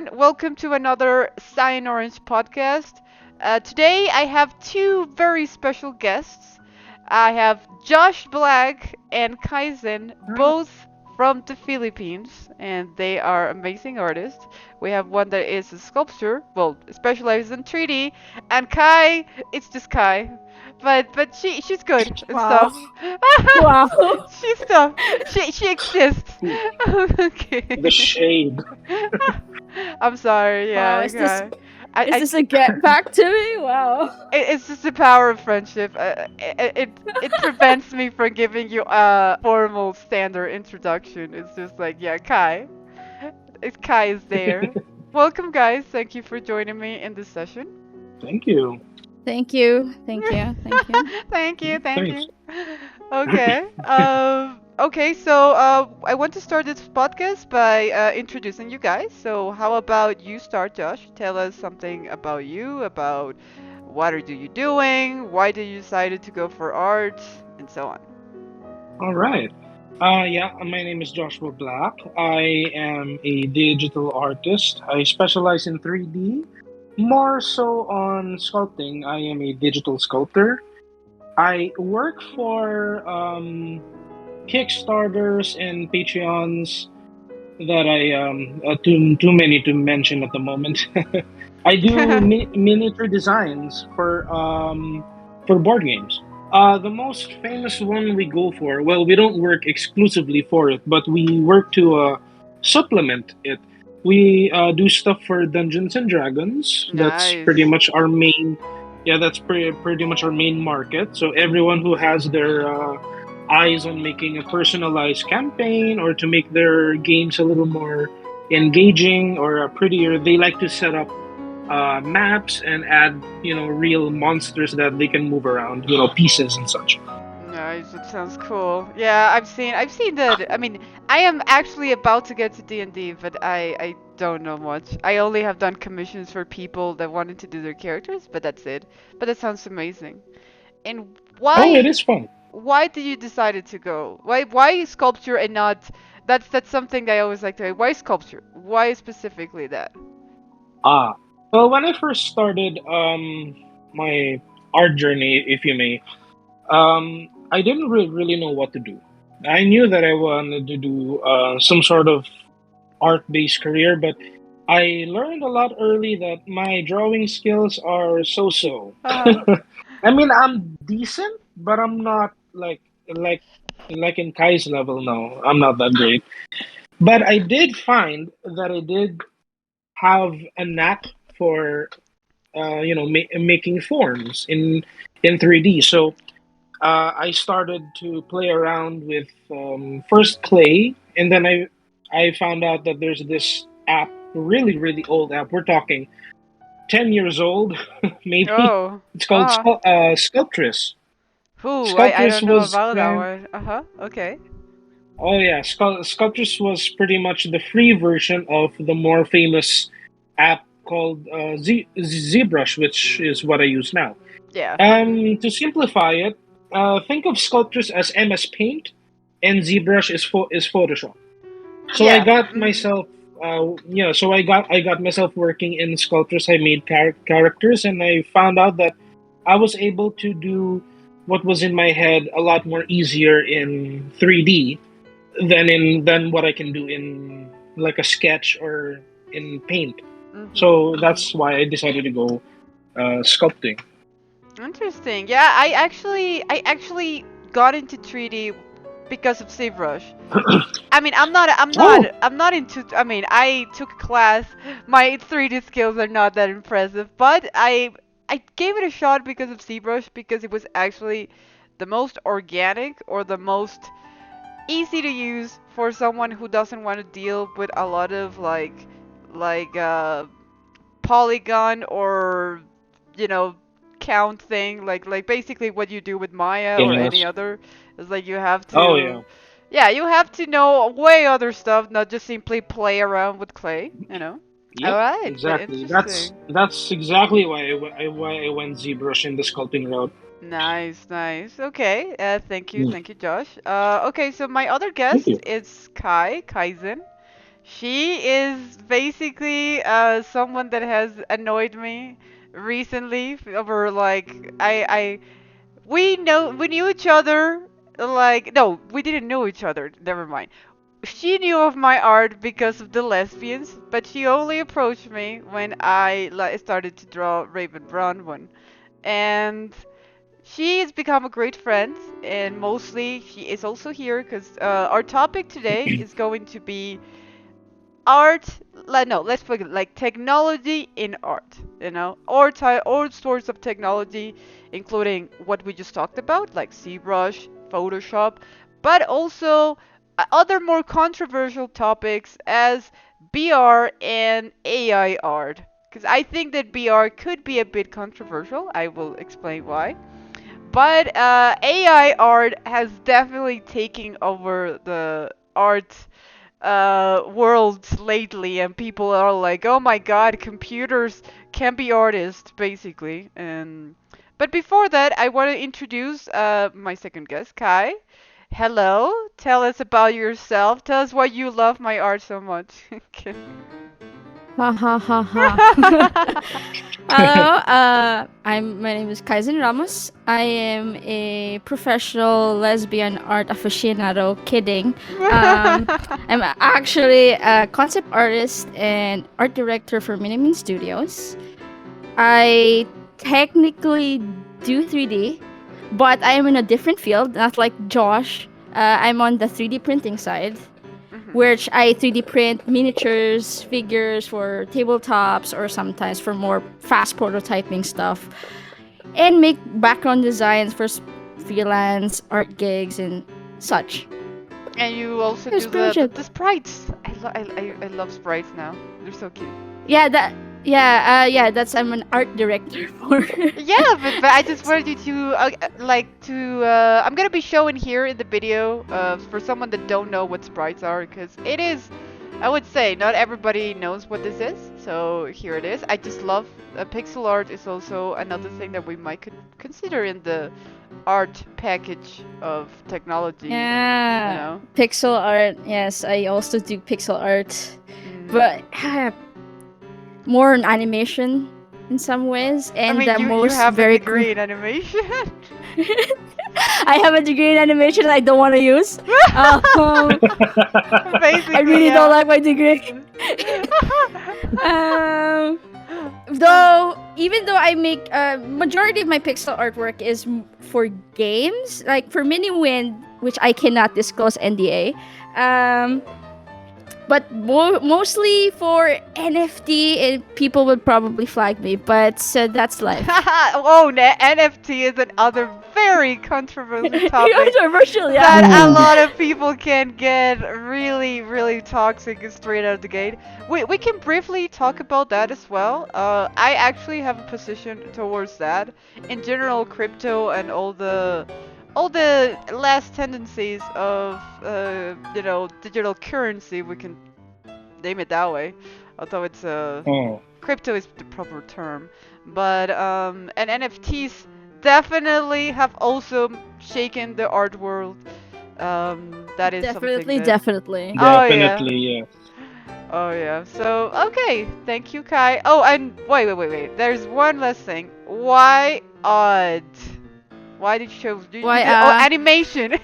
everyone. Welcome to another Cyan Orange podcast. Today I have two very special guests. I have Josh Black and Kaizen, both from the Philippines, and they are amazing artists. We have one that is a sculptor, well, specializes in 3D, and Kai, it's just Kai. But she's good and Wow. stuff. Wow. She's stuff. She exists. Hmm, the Okay. shade. I'm sorry. Wow. Yeah. Okay. I, Is I this a get back to me? Wow. it's just the power of friendship. It prevents me from giving you a formal standard introduction. It's just like, yeah, Kai. It's Kai is there. Welcome, guys. Thank you for joining me in this session. Thank you. Thank you. Thank you. Thank you. Thank you, thank Thanks. you. Okay. Okay. So, I want to start this podcast by introducing you guys. So, how about you start, Josh? Tell us something about you, about what are you doing, why did you decided to go for art, and so on. All right. Yeah, my name is Joshua Black. I am a digital artist. I specialize in 3D, more so on sculpting. I am a digital sculptor. I work for Kickstarters and Patreons that too many to mention at the moment. I do miniature designs for board games. The most famous one we go for, well, we don't work exclusively for it, but we work to supplement it. We do stuff for Dungeons and Dragons. That's pretty Nice. much our main. Yeah, that's pretty much our main market. So everyone who has their eyes on making a personalized campaign or to make their games a little more engaging or prettier, they like to set up maps and add real monsters that they can move around, pieces and such. Nice. It sounds cool. Yeah, I've seen that. I mean, I am actually about to get to D&D, but I don't know much. I only have done commissions for people that wanted to do their characters, but that's it. But it sounds amazing. And Oh, it why is fun. why did you decided to go? Why sculpture and not that's something that I always like to. Why sculpture? Why specifically that? Ah, well, when I first started my art journey, if you may, I didn't really know what to do. I knew that I wanted to do some sort of art-based career, but I learned a lot early that my drawing skills are so-so. Uh-huh. I mean, I'm decent, but I'm not like in Kai's level. No, I'm not that great. But I did find that I did have a knack for making forms in 3D. So I started to play around with first clay, and then I found out that there's this app, really old app. We're talking 10 years old, maybe. Oh. It's called Uh-huh. Sculptress. Who? I Sculptress don't know was about that kind. one. Uh-huh. Okay. Oh yeah, Sculptress was pretty much the free version of the more famous app called ZBrush, which is what I use now. Yeah. Mhm. To simplify it, think of Sculptress as MS Paint, and ZBrush is Photoshop. So I Yeah. got Mhm. myself, so I got myself working in Sculptress. I made characters, and I found out that I was able to do what was in my head a lot more easier in 3D than what I can do in like a sketch or in paint. Mhm. So Mhm. that's why I decided to go sculpting. Interesting. Yeah, I actually got into 3D because of ZBrush. I mean, Oh, I'm not into. I mean, I took a class. My 3D skills are not that impressive, but I gave it a shot because of ZBrush because it was actually the most organic or the most easy to use for someone who doesn't want to deal with a lot of like polygon or you know count thing like basically what you do with Maya or any yes. other is like you have Oh to yeah. yeah you have to know way other stuff, not just simply play around with clay, all Yep, right, but exactly. That's interesting. that's exactly why I went ZBrush in the sculpting route. Nice, nice. Okay, thank you, Mm, thank you, Josh. Okay, so my other thank guest you. is Kaizen. She is basically someone that has annoyed me recently over like we knew each other like no, we didn't know each other. Never mind. She knew of my art because of the lesbians, but she only approached me when I started to draw Raven Brown one. And she has become a great friend, and mostly she is also here because our topic today is going to be art. No, let's put it like technology in art. You know, all sorts of technology, including what we just talked about, like ZBrush, Photoshop, but also other more controversial topics as BR and AI art. Because I think that BR could be a bit controversial. I will explain why. But AI art has definitely taken over the art world lately, and people are like, "Oh my God, computers can be artists," basically. And but before that, I want to introduce my second guest, Kai. Hello, tell us about yourself. Tell us why you love my art so much. Okay. Ha ha ha ha. Hello, my name is Kaizen Ramos. I am a professional lesbian art aficionado. Kidding. I'm actually a concept artist and art director for Minimin Studios. I technically do 3D, but I am in a different field, not like Josh. I'm on the 3D printing side, Mhm. which I 3D print miniatures, figures for tabletops, or sometimes for more fast prototyping stuff, and make background designs for freelance art gigs and such. And you also That's do pretty much it. the sprites. I love sprites now. They're so cute. Yeah, that's I'm an art director for. Yeah, but I just wanted you to I'm gonna be showing here in the video for someone that don't know what sprites are because it is I would say not everybody knows what this is. So here it is. I just love pixel art is also another thing that we might consider in the art package of technology. You Yeah, know. pixel art. Yes, I also do pixel art, Mm. but more on animation in some ways, I and mean, the you most have a very cool. degree in animation. I have a degree in animation I don't want to use. I Basically, really don't yeah. like my degree. um, though, even though I make majority of my pixel artwork is for games, like for Mini Wind, which I cannot disclose NDA. Um, but mostly for NFT, and people would probably flag me, but that's life. Oh, NFT is another very controversial topic Controversial, yeah. that a Ooh. lot of people can get really, really toxic straight out of the gate. We can briefly talk about that as well. I actually have a position towards that. In general, crypto and all the last tendencies of digital currency, we can name it that way, although it's Oh. crypto is the proper term. But and NFTs definitely have also shaken the art world. That is something Definitely, that. definitely. Oh yeah. Definitely, yes. Oh yeah. So okay, thank you, Kai. Oh, and wait. There's one last thing. Why odd? Why did you choose? You Why did animation.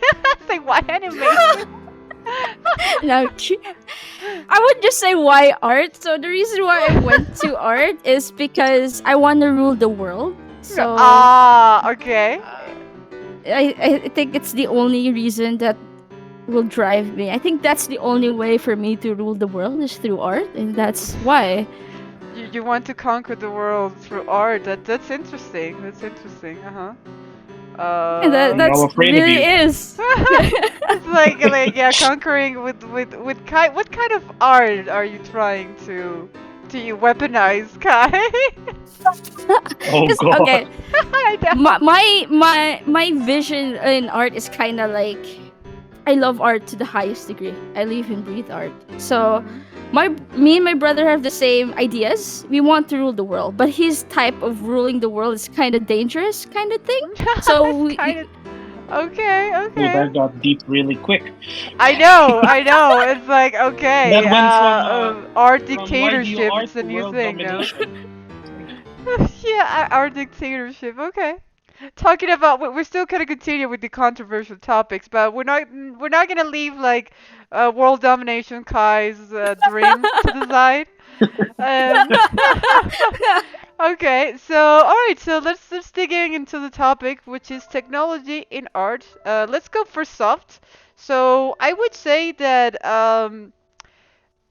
Say why animation? no, I would just say why art. So the reason why I went to art is because I want to rule the world. So Ah, okay. I think it's the only reason that will drive me. I think that's the only way for me to rule the world is through art, and that's why. You want to conquer the world through art. That's interesting. That's interesting. And that I'm that's afraid of really you. is. It's like yeah, conquering with Kai. What kind of art are you trying to you weaponize, Kai? Oh 'Cause, God. okay, I know. my vision in art is kind of like I love art to the highest degree. I live and breathe art. So Mhm. me and my brother have the same ideas. We want to rule the world, but his type of ruling the world is kind of dangerous, kind of thing. So It's kind of. Okay, Oh, okay. that got deep really quick. I know, I know. It's like That okay, went art from why do you dictatorship art is the to new world thing now. domination. It's like, Yeah, art dictatorship. Okay. Talking about, we're still gonna continue with the controversial topics, but we're not gonna leave like world domination Kai's dream to the side. Um, okay, so all right, so let's dig into the topic, which is technology in art. Let's go for soft. So I would say that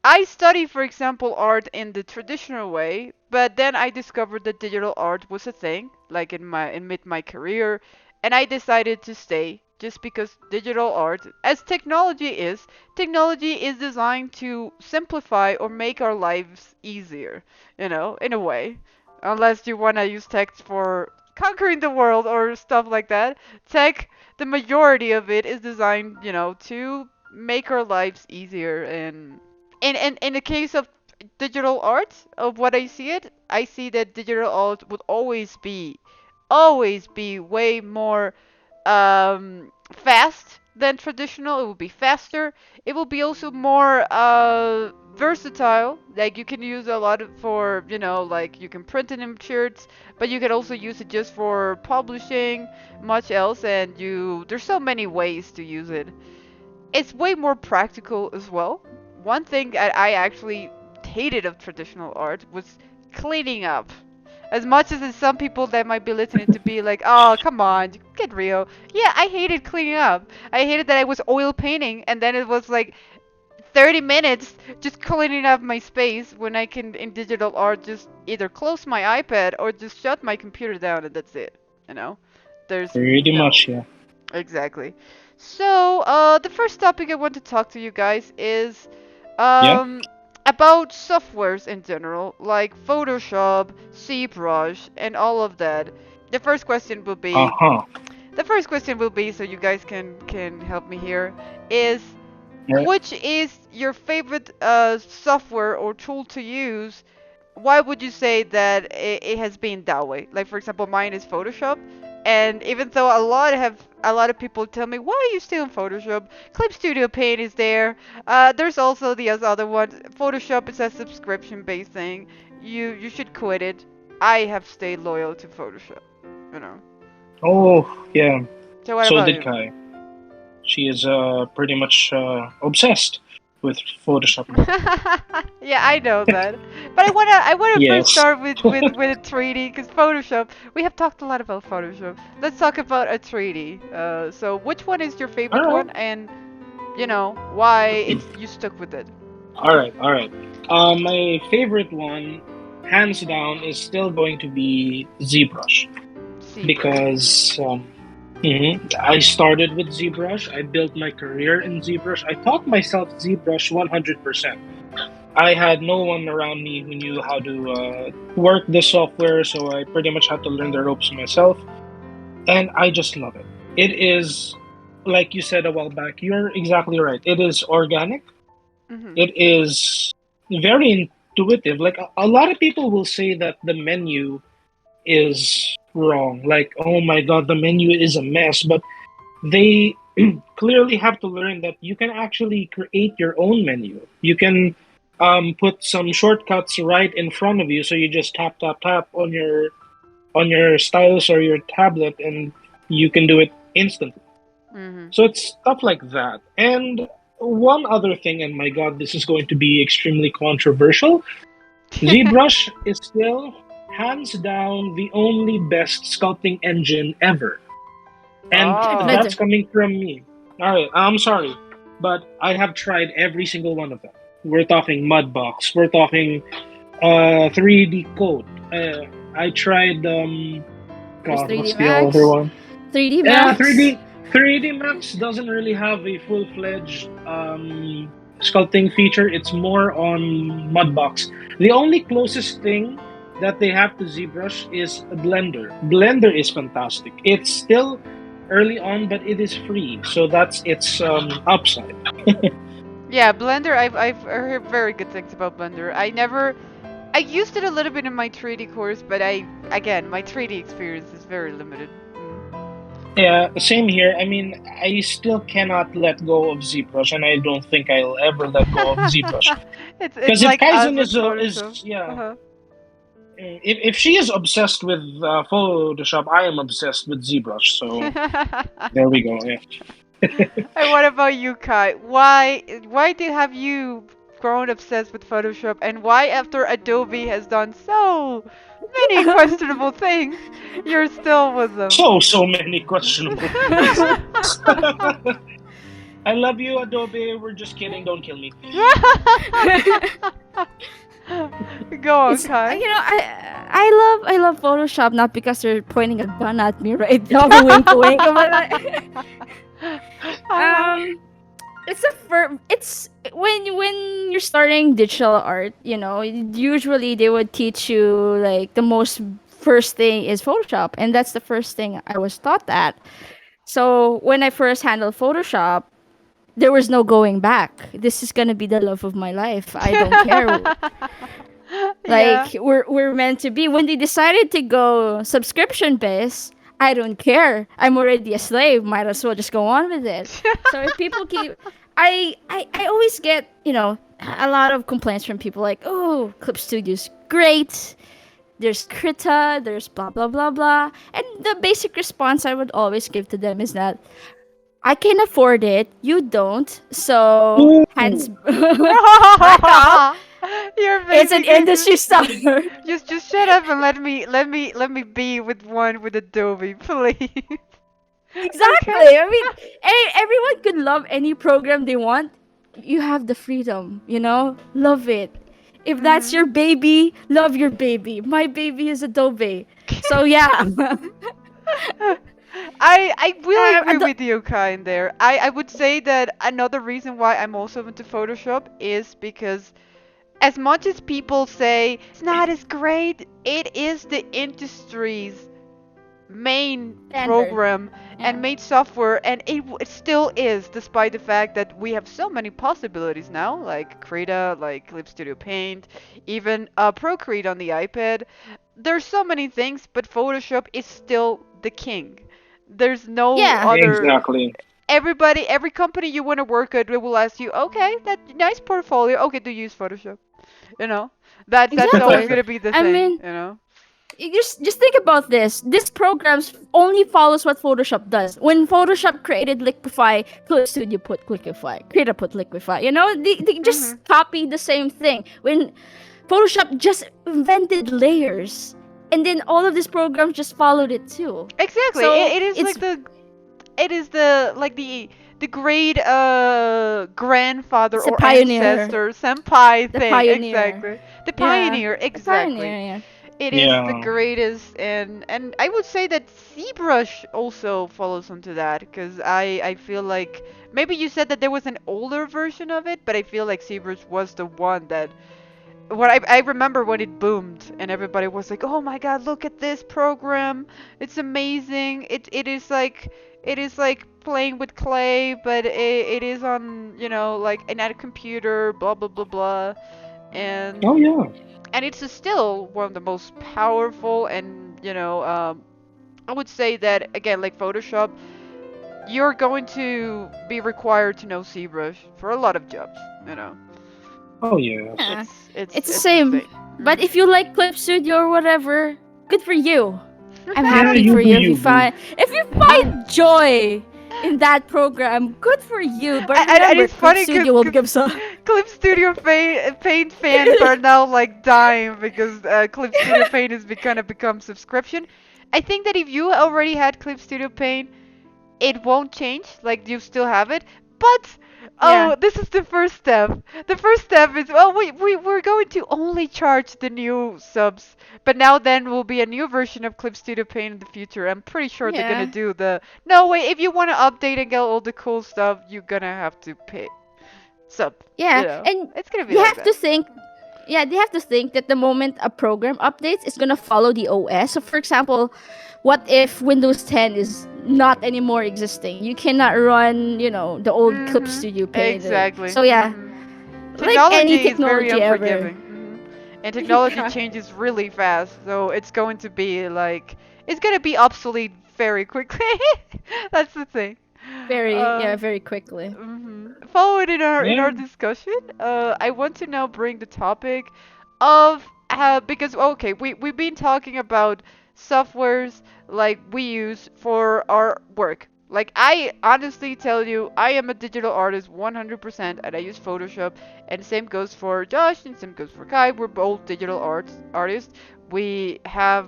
I study, for example, art in the traditional way, but then I discovered that digital art was a thing, like in mid my career, and I decided to stay just because digital art, as technology is designed to simplify or make our lives easier, in a way. Unless you want to use text for conquering the world or stuff like that. Tech, the majority of it is designed, to make our lives easier and in the case of digital art, of what I see that digital art would always be way more fast than traditional. It will be faster. It will be also more versatile. Like you can use a lot for, like you can print it in shirts, but you can also use it just for publishing, much else, and there's so many ways to use it. It's way more practical as well. One thing that I actually hated of traditional art was cleaning up. As much as it's some people that might be listening to be like, oh, come on, get real. Yeah, I hated cleaning up. I hated that I was oil painting and then it was like 30 minutes just cleaning up my space when I can, in digital art, just either close my iPad or just shut my computer down and that's it. You know? There's pretty no. much, yeah. Exactly. So, the first topic I want to talk to you guys is Yeah? um, about softwares in general, like Photoshop, ZBrush, and all of that. The first question will Uh be, huh. so you guys can help me here, is Right. which is your favorite software or tool to use? Why would you say that it has been that way? Like for example, mine is Photoshop, and even though a lot of people tell me, why are you still in Photoshop? Clip Studio Paint is there. There's also the other one. Photoshop is a subscription-based thing. You should quit it. I have stayed loyal to Photoshop. You know. Oh, yeah. So what So about did you? Kai. She is pretty much obsessed with Photoshop now. Yeah, I know that. But I wanna first Yes. start with 3D because Photoshop. We have talked a lot about Photoshop. Let's talk about a 3D. So which one is your favorite Alright. one, and why it's you stuck with it? Alright. My favorite one, hands down, is still going to be ZBrush. ZBrush. Because I started with ZBrush. I built my career in ZBrush. I taught myself ZBrush 100%. I had no one around me who knew how to work the software, so I pretty much had to learn the ropes myself. And I just love it. It is, like you said a while back, you're exactly right. It is organic, Mhm. it is very intuitive. Like a lot of people will say that the menu is wrong. Like, oh my god, the menu is a mess. But they clearly have to learn that you can actually create your own menu. You can put some shortcuts right in front of you, so you just tap on your stylus or your tablet, and you can do it instantly. Mhm. So it's stuff like that. And one other thing, and my god, this is going to be extremely controversial. ZBrush is still hands down the only best sculpting engine ever. And Oh. that's Definitely. coming from me. Alright, I'm sorry, but I have tried every single one of them. We're talking Mudbox, we're talking 3D Code. I tried, There's God, 3D what's the other Max. one? 3D Yeah, Max. 3D Max doesn't really have a full fledged sculpting feature. It's more on Mudbox. The only closest thing that they have to ZBrush is Blender. Blender is fantastic. It's still early on, but it is free, so that's its upside. Yeah, Blender. I've heard very good things about Blender. I used it a little bit in my 3D course, but my 3D experience is very limited. Mm. Yeah, same here. I mean, I still cannot let go of ZBrush, and I don't think I'll ever let go of ZBrush. It's Because if like us Kaizen with is Photoshop. yeah, Uh-huh. if she is obsessed with Photoshop, I am obsessed with ZBrush. So there we go. Yeah. And what about you, Kai? Why do have you grown obsessed with Photoshop, and why after Adobe has done so many questionable things, you're still with them? So many questionable things. I love you, Adobe. We're just kidding. Don't kill me. Go on, It's Kai. I love Photoshop not because they're pointing a gun at me right now, wink wink, but Uh-huh. um it's when you're starting digital art, usually they would teach you like the most first thing is Photoshop, and that's the first thing I was taught that. So when I first handled Photoshop, there was no going back. This is gonna be the love of my life. I don't care. Yeah. Like we're meant to be. When they decided to go subscription based, I don't care. I'm already a slave. Might as well just go on with it. So if people keep, I always get a lot of complaints from people like, oh, Clip Studio's great. There's Krita, there's blah blah blah blah, and the basic response I would always give to them is that I can afford it, you don't, so hands Ooh. back up. You're It's an basically industry standard. just shut up and let me be with one with Adobe, please. Exactly. Okay. I mean, everyone can love any program they want. You have the freedom, Love it. If that's Mhm. your baby, love your baby. My baby is Adobe. So yeah. I will agree Ado- with you, Kai, in there. I would say that another reason why I'm also into Photoshop is because as much as people say it's not as great, it is the industry's main standard. program and Yeah. main software, and it still is, despite the fact that we have so many possibilities now, like Krita, like Clip Studio Paint, even Procreate on the iPad. There's so many things, but Photoshop is still the king. There's no Yeah. other. Exactly. Every company you want to work at will ask you, okay, that nice portfolio. Okay, do you use Photoshop? You know, that's always Exactly. gonna be the I thing. mean, You know. you just think about this. This programs only follows what Photoshop does. When Photoshop created Liquify, Clip Studio put Liquify, Krita put Liquify. They Mhm. just copy the same thing. When Photoshop just invented layers, and then all of these programs just followed it too. Exactly. So It is it's like the great grandfather it's a or pioneer, ancestor senpai the thing. pioneer. Exactly. The Yeah, pioneer. the Exactly. pioneer. Yeah. It is the Yeah. greatest, and I would say that ZBrush also follows onto that because I feel like maybe you said that there was an older version of it, but I feel like ZBrush was the one that what I remember when it boomed and everybody was like, "Oh my God, look at this program! It's amazing! It is like playing with clay, but it is on like at a computer, blah blah blah blah." And Oh yeah. and it's still one of the most powerful and I would say that again, like Photoshop, you're going to be required to know ZBrush for a lot of jobs. You know, Oh yes. Yeah, it's it's it's the it's same. insane. But Mhm. if you like Clip Studio or whatever, good for you. I'm Yeah, happy you for do you if you, you boo. find joy in that program. Good for you. But And remember, it's Clip funny because Studio will give some. Clip Studio Paint fans are now like dying because Clip Studio Paint is gonna become subscription. I think that if you already had Clip Studio Paint, it won't change. Like you still have it, but Yeah, oh, this is the first step. The first step is well, we're going to only charge the new subs, but now then will be a new version of Clip Studio Paint in the future. I'm pretty sure they're gonna yeah, do the no way. If you want to update and get all the cool stuff, you're gonna have to pay sub. yeah. And It's gonna be you like have to that. think. Yeah, they have to think that the moment a program updates, it's gonna follow the OS. So, for example, what if Windows 10 is not anymore existing? You cannot run, the old Clip Mhm. Studio Paint. Exactly. So yeah, Mhm. like any Technology is very technology ever. unforgiving. And technology Yeah. changes really fast, so it's going to be like it's going to be obsolete very quickly. That's the thing. Uh, very quickly. Following in our Yeah. discussion, I want to now bring the topic of how, because okay, we've been talking about softwares like we use for our work. Like I honestly tell you, I am a digital artist 100%, and I use Photoshop, and same goes for Josh, and same goes for Kai. We're both digital artists. We have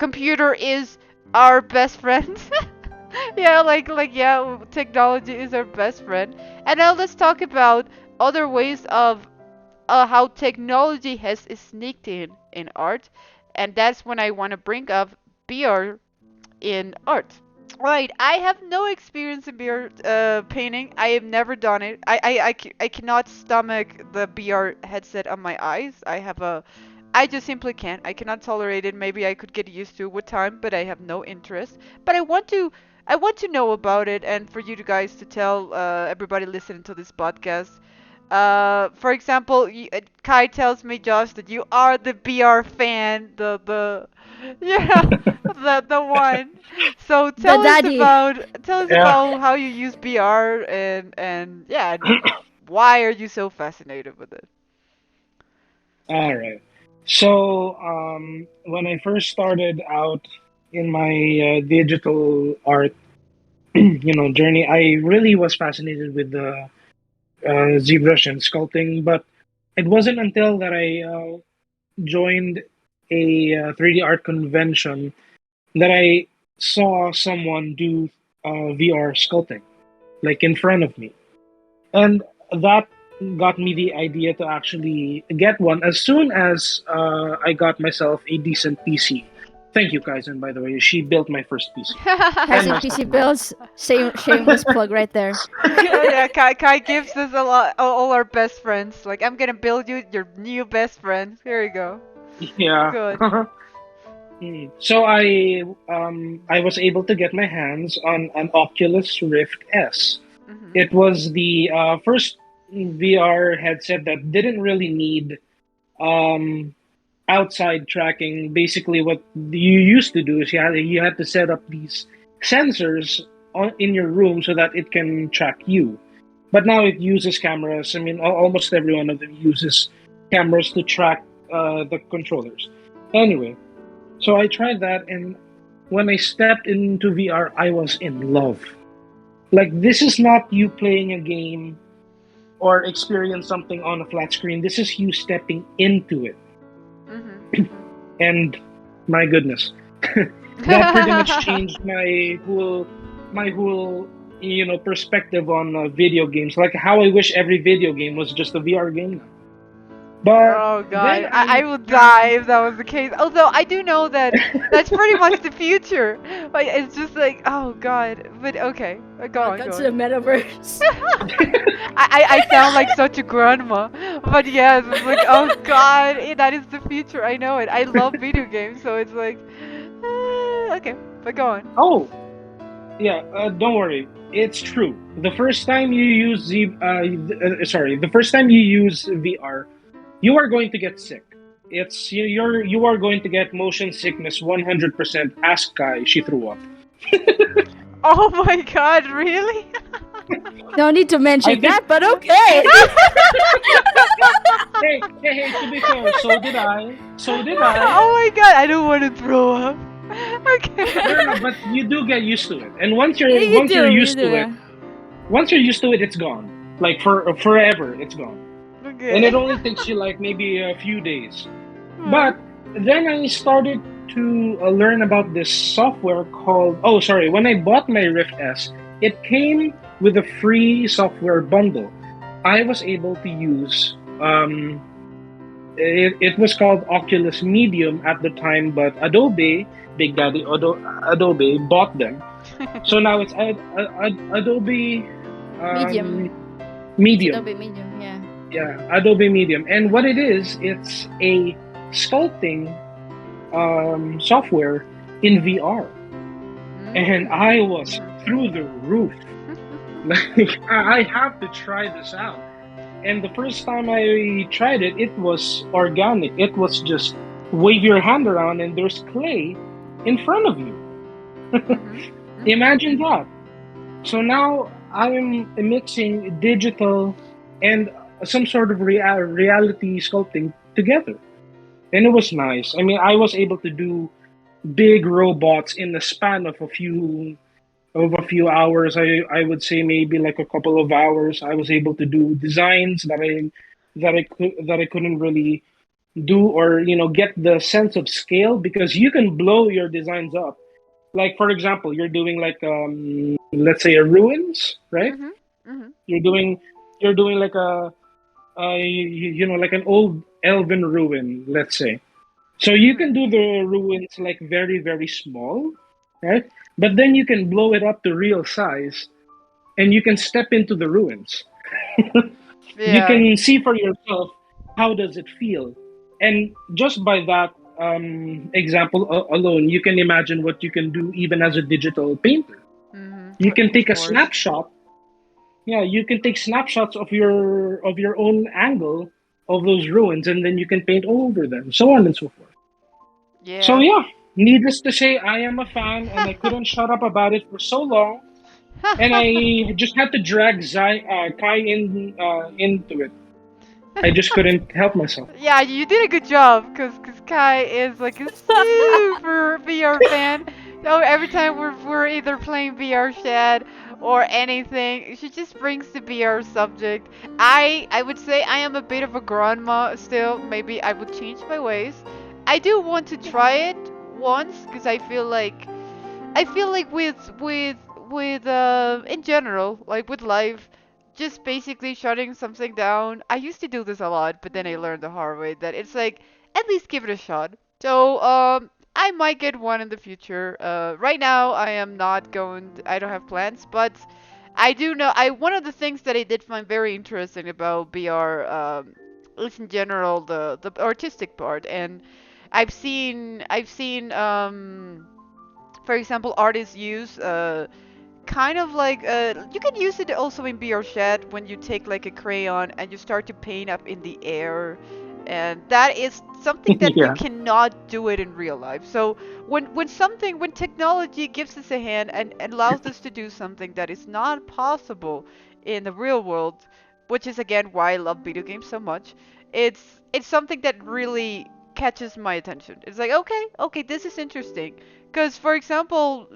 computer is our best friend. Yeah, yeah, technology is our best friend. And now let's talk about other ways of how technology has sneaked in art, and that's when I want to bring up BR in art. Right, I have no experience in beer painting. I have never done it. I cannot stomach the BR headset on my eyes. I just simply can't. I cannot tolerate it. Maybe I could get used to it with time, but I have no interest. But I want to know about it, and for you guys to tell everybody listening to this podcast. For example, Kai tells me, Josh, that you are the BR fan, the yeah, the one. So The daddy. tell us Yeah. about how you use BR, and yeah, and why are you so fascinated with it? All right. So, when I first started out in my digital art, journey, I really was fascinated with the ZBrush and sculpting. But it wasn't until that I joined a 3D art convention that I saw someone do VR sculpting, like in front of me. And that got me the idea to actually get one as soon as I got myself a decent PC. Thank you, Kaizen, by the way. She built my first PC and Kaizen my PC second one. builds. Shameless plug right there. Oh yeah, Kai gives us a lot, all our best friends. Like, I'm gonna build you your new best friend. Here you go. Yeah. Good. So I was able to get my hands on an Oculus Rift S. Mhm. It was the first VR headset that didn't really need um, outside tracking. Basically, what you used to do is you had to set up these sensors in your room so that it can track you. But now it uses cameras. I mean, almost every one of them uses cameras to track the controllers. Anyway, so I tried that, and when I stepped into VR, I was in love. Like, this is not you playing a game or experience something on a flat screen. This is you stepping into it. Mhm. Mhm. And my goodness, that pretty much changed my whole perspective on video games. Like, how I wish every video game was just a VR game now. But Oh then god, I I would die found if that was the case. Although I do know that that's pretty much the future. Like, it's just like, oh god. But okay, go on, Welcome go to the on. metaverse. I sound like such a grandma, but yes, it's like, oh god, that is the future. I know it. I love video games, so it's like, okay, but go on. oh yeah, don't worry, it's true. The first time you use the first time you use VR, you are going to get sick. You are going to get motion sickness 100%. Ask Kai, she threw up. Oh my god, really? No need to I mention think. that, but okay. Hey, to be fair, so did I. So did I. Oh my god, I don't want to throw up. No, Okay. but you do get used to it, and once you're Yeah, once you're you used do, to it, yeah. once you're used to it, it's gone. Like, for forever, it's gone, and Okay. it only takes you like maybe a few days. Hmm. But then I started to learn about this software called. Oh, sorry. When I bought my Rift S, it came with a free software bundle. I was able to use. It was called Oculus Medium at the time, but Adobe, Big Daddy Adobe, bought them. So now it's Adobe Medium. um, It's Medium. Adobe Medium, yeah. Yeah, Adobe Medium. And what it is, it's a sculpting software in VR. And I was through the roof. Like, I have to try this out. And the first time I tried it, it was organic. It was just wave your hand around and there's clay in front of you. Mhm. Mhm. Imagine that. So now I'm mixing digital and some sort of reality sculpting together. And it was nice. I mean, I was able to do big robots in the span of a few hours. I would say maybe like a couple of hours. I was able to do designs that I couldn't really do, or get the sense of scale, because you can blow your designs up. Like, for example, you're doing like let's say a ruins, right? Mhm. Mhm. You're doing like like an old elven ruin, let's say. So you can Mhm. do the ruins like very, very small, right? But then you can blow it up to real size, and you can step into the ruins. You Yeah. can see for yourself how does it feel, and just by that example alone, you can imagine what you can do even as a digital painter. Mhm. You can Of take a course. snapshot. Yeah, you can take snapshots of your own angle of those ruins, and then you can paint over them, so on and so forth. So Yeah. yeah, needless to say, I am a fan, and I couldn't shut up about it for so long, and I just had to drag Kai into it. I just couldn't help myself. Yeah, you did a good job because Kai is like a super VR fan. So every time we're either playing VR chat or anything, she just brings the VR subject. I would say I am a bit of a grandma still. Maybe I would change my ways. I do want to try it once because I feel like with in general, like with life, just basically shutting something down. I used to do this a lot, but then I learned the hard way that it's like at least give it a shot. So I might get one in the future. Right now I am not going. I don't have plans, but I do know. I one of the things that I did find very interesting about BR, is in general the artistic part, and I've seen for example, artists use kind of like you can use it also in BR chat when you take like a crayon and you start to paint up in the air, and that is something that you Yeah, cannot do it in real life. So when technology gives us a hand and allows us to do something that is not possible in the real world, which is again why I love video games so much, it's something that really catches my attention. It's like, okay, this is interesting. Because, for example,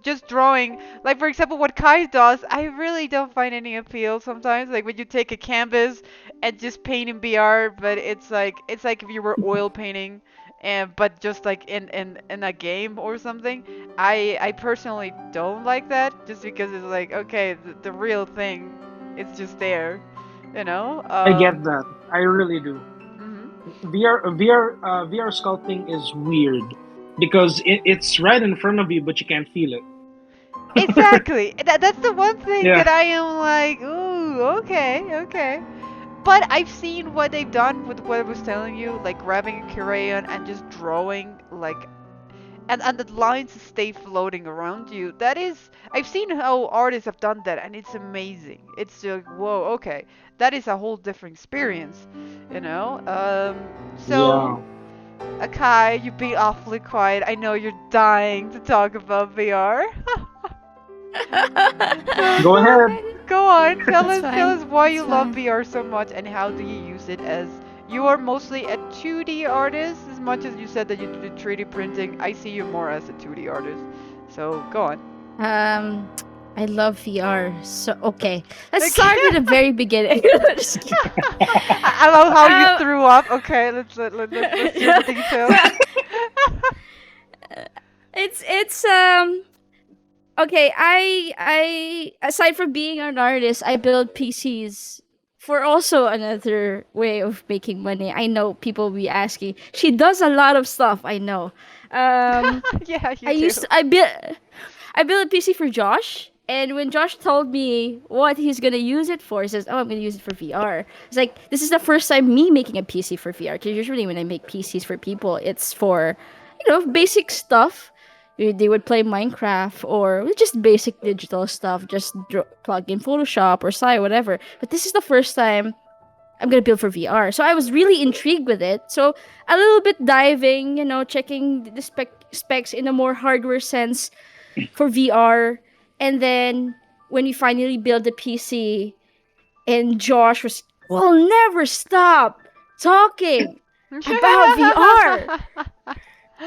just drawing, like for example, what Kai does, I really don't find any appeal sometimes. Like when you take a canvas and just paint in BR, but it's like if you were oil painting, and but just like in a game or something. I personally don't like that, just because it's like okay, the real thing, it's just there, you know. I get that. I really do. Mhm. VR sculpting is weird because it's right in front of you, but you can't feel it. Exactly. That's the one thing Yeah, that I am like, ooh, okay. But I've seen what they've done with what I was telling you, like grabbing a crayon and just drawing, like, and the lines stay floating around you. That is, I've seen how artists have done that, and it's amazing. It's like, whoa, okay, that is a whole different experience, you know. So yeah. Akai, you've been awfully quiet. I know you're dying to talk about VR. So Go so ahead. go on. Tell That's us tell fine. us why That's you love fine. VR so much and how do you use it as you are mostly a 2D artist as much as you said that you do 3D printing. I see you more as a 2D artist. So go on. Um, I love VR. So okay, let's Okay. start with the very beginning. Just kidding. I love how you Um, threw up. Okay, let's hear the details. it's okay. I aside from being an artist, I build PCs for also another way of making money. I know people be asking. She does a lot of stuff. I know. Um, Yeah, I you used do. to, I built a PC for Josh, and when Josh told me what he's gonna use it for, he says, "Oh, I'm gonna use it for VR." It's like this is the first time me making a PC for VR. Because usually when I make PCs for people, it's for basic stuff. They would play Minecraft or just basic digital stuff, just plug in Photoshop or Cyan, whatever. But this is the first time I'm gonna build for VR. So I was really intrigued with it. So a little bit diving, checking the specs in a more hardware sense. for VR. And then when we finally built the PC, and Josh will never stop talking about VR. I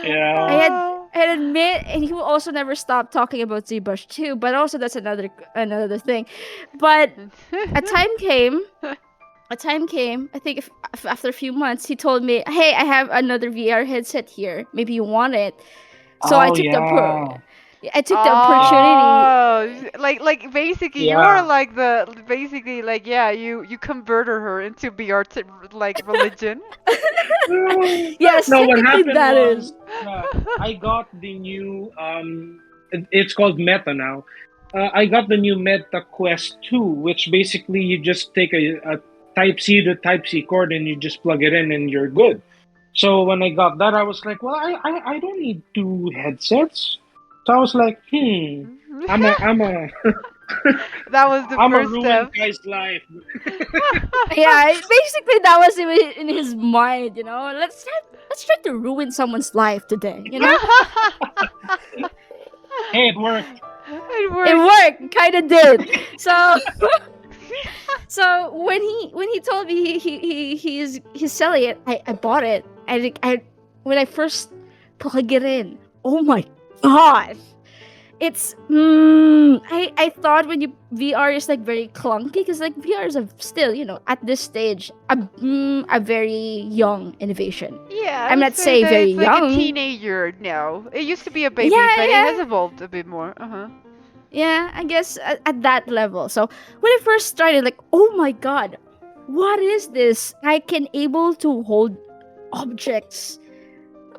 Yeah. had Oh. I admit, and he will also never stop talking about ZBrush too. But also that's another thing. But a time came. A time came. I think if after a few months, he told me, "Hey, I have another VR headset here. Maybe you want it." So Oh yeah. I took the Yeah. opportunity. Oh, like basically you are Yeah. like the basically like yeah, you converted her into BR like religion. Yes, No, what technically happened that is. was, yeah, I got the new it's called Meta now. I got the new Meta Quest 2, which basically you just take a Type C to Type C cord and you just plug it in and you're good. So when I got that, I was like, well, I don't need two headsets. So I was like, I'm a That was the I'm a first ruined step. guy's life. Yeah, basically that was in his mind. Let's try to ruin someone's life today. Hey, it worked. It It worked. worked, kind of did. So so when he told me he's selling it, I bought it. I when I first plug it in, oh my god, it's I thought when you VR is like very clunky because like VR is still at this stage a very young innovation. Yeah, I I'm would not say saying that very it's like a young. teenager now. It used to be a baby, Yeah, but it yeah. has evolved a bit more. Uh-huh. Yeah, I guess at that level. So when I first started, like, oh my god, what is this? I can able to hold objects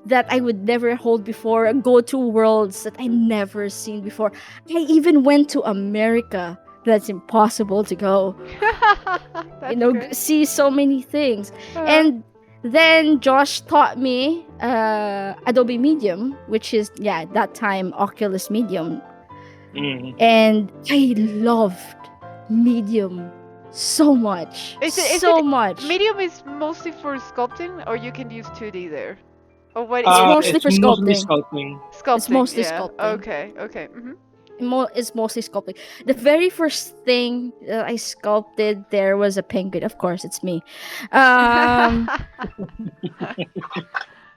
that I would never hold before, and go to worlds that I never seen before. I even went to America. That's impossible to go. That's great. See so many things. Uh-huh. And then Josh taught me Adobe Medium, which is that time Oculus Medium, Mhm. and I loved Medium so much, Is so it much. medium is mostly for sculpting or you can use 2D there? Or what It's is mostly it? It's for mostly sculpting. sculpting. It's Sculpting, mostly yeah. sculpting. Okay, okay. Mhm. It's mostly sculpting. The very first thing that I sculpted there was a penguin. Of course, it's me. Um,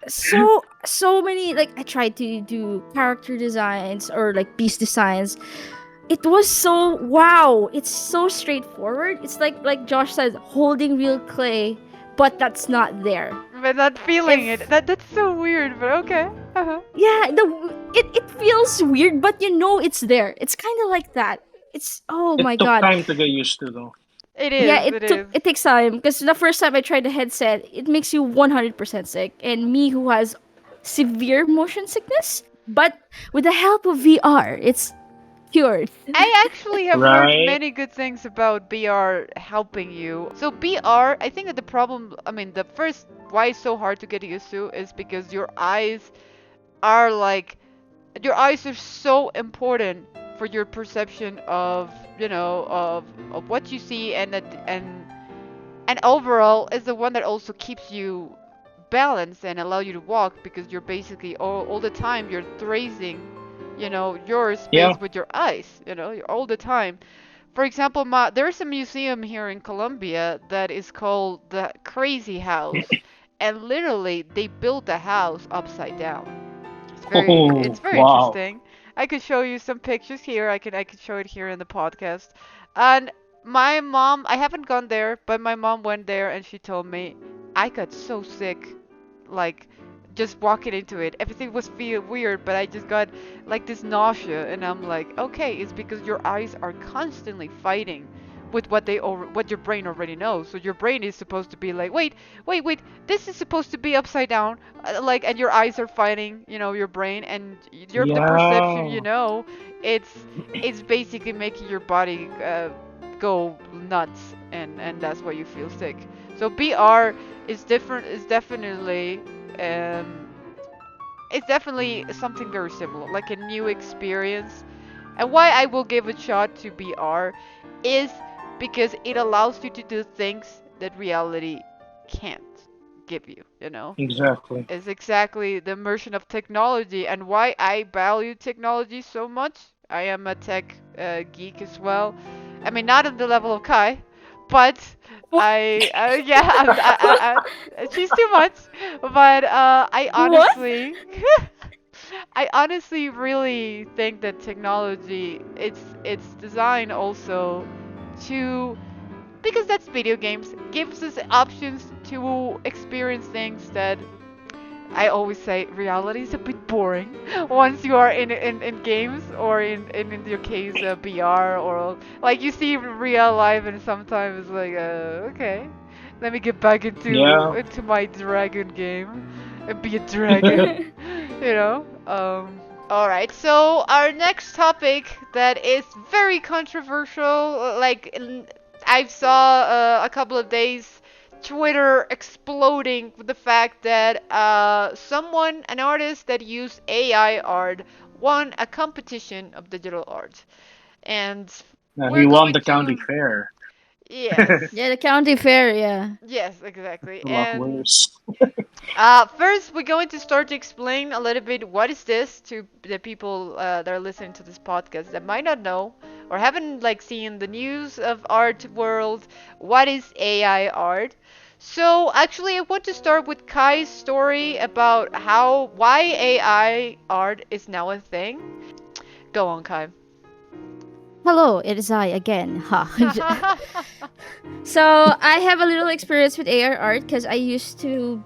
so many, like, I tried to do character designs or like piece designs. It was so wow. It's so straightforward. It's like Josh said, holding real clay, but that's not there. But not feeling it. If That's so weird, but okay. Uh-huh. Yeah, it feels weird, but it's there. It's kind of like that. It's oh It my took god. time to get used to, though. It Yeah, is, it is. it takes time because the first time I tried the headset, it makes you 100% sick. And me who has severe motion sickness, but with the help of VR, it's cured. I actually have heard Right? many good things about BR helping you. So BR, I think that the problem, I mean, the first why it's so hard to get used to is because are like your eyes are so important for your perception of, of what you see and overall is the one that also keeps you balanced and allow you to walk because you're basically all the time you're tracing your Yeah. space with your eyes you're all the time. For example, there's a museum here in Colombia that is called the Crazy House, and literally they built the house upside down. It's Oh, very wow. interesting. I could show you some pictures here. I could show it here in the podcast. And my mom, I haven't gone there, but my mom went there and she told me I got so sick, like just walking into it. Everything was feel weird, but I just got like this nausea, and I'm like, okay, it's because your eyes are constantly fighting with what your brain already knows. So your brain is supposed to be like, wait, this is supposed to be upside down, like, and your eyes are fighting, your brain, and the perception, Yeah. it's it's basically making your body go nuts, and that's why you feel sick. So BR is different. Is definitely um, it's definitely something very similar, like a new experience. And why I will give a shot to BR is because it allows you to do things that reality can't. give you, you know? Exactly. Is exactly the immersion of technology and why I value technology so much. I am a tech geek as well. I mean, not at the level of Kai, but yeah, she's too much. But What? I honestly really think that technology it's designed also to because that's video games gives us options to experience things that I always say reality is a bit boring once you are in games or in your case VR or like you see real life and sometimes like okay, let me get back Yeah. into my dragon game and be a dragon, you know. All right, so our next topic that is very controversial, I saw a couple of days Twitter exploding with the fact that an artist that used AI art, won a competition of digital art. And He we're won going the county to, fair. yes, Yeah, the county fair, yeah. yes, exactly. A lot And worse. first, we're going to start to explain a little bit what is this to the people that are listening to this podcast that might not know or haven't like seen the news of art world. What is AI art? So actually, I want to start with Kai's story about why AI art is now a thing. Go on, Kai. Hello, it is I again. Ha. So I have a little experience with AR art because I used to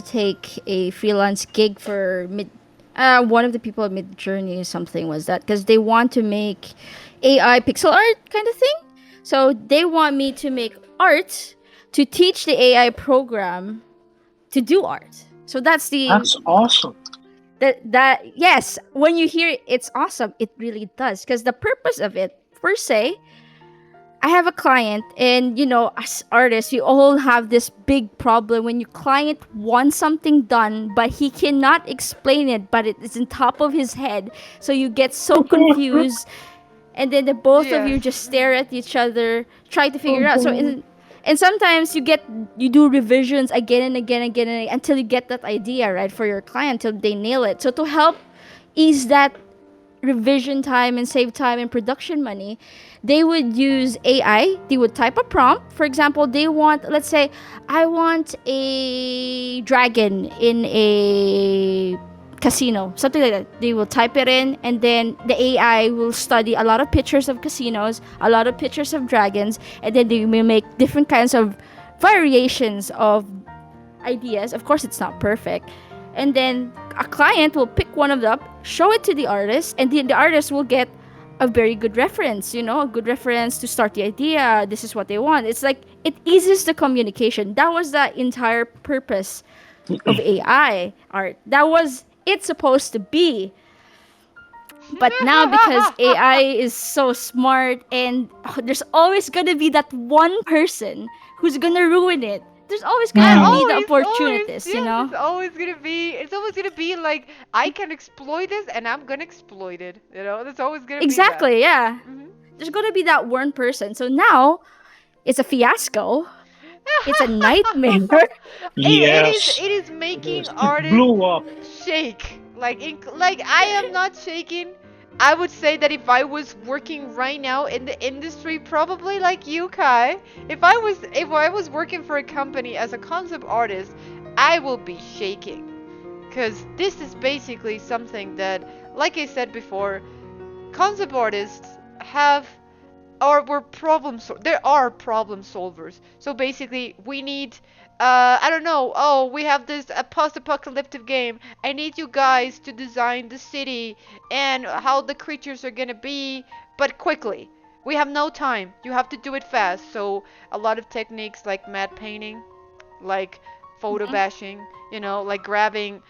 take a freelance gig for one of the people at Mid Journey or something was that because they want to make AI pixel art kind of thing. So they want me to make art to teach the AI program to do art. So that's the That's awesome. that yes, when you hear it, it's awesome. It really does because the purpose of it per se, I have a client, and as artists, we all have this big problem when your client wants something done, but he cannot explain it, but it is on top of his head. So you get so confused, and then the both of Yes. you just stare at each other, try to figure it out. Mhm. And sometimes you do revisions again and again and again, and again until you get that idea right for your client, till they nail it. So to help ease that revision time and save time and production money, they would use AI. They would type a prompt. For example, let's say, I want a dragon in a casino, something like that. They will type it in, and then the AI will study a lot of pictures of casinos, a lot of pictures of dragons, and then they will make different kinds of variations of ideas. Of course, it's not perfect. And then a client will pick one of them, show it to the artist, and the artist will get a very good reference, a good reference to start the idea. This is what they want. It's like it eases the communication. That was the entire purpose of AI art. That was it's supposed to be. But now, because AI is so smart, and there's always gonna be that one person who's gonna ruin it. There's always I gonna be the always, opportunists, yes, it's always gonna be like, I can exploit this and I'm gonna exploit it. You know, there's always gonna be that. Exactly, yeah. Hmm. There's gonna be that one person. So now it's a fiasco. It's a nightmare. Yes. it is It making is. It artists blew up. shake. Like I am not shaking. I would say that if I was working right now in the industry, probably like you, Kai, if I was working for a company as a concept artist, I will be shaking. Cause this is basically something that, like I said before, concept artists have or we're there are problem solvers. So basically we need I don't know, oh, we have this a post-apocalyptic game. I need you guys to design the city and how the creatures are gonna be, but quickly. We have no time. You have to do it fast. So a lot of techniques like matte painting, like photo Mhm. bashing, like grabbing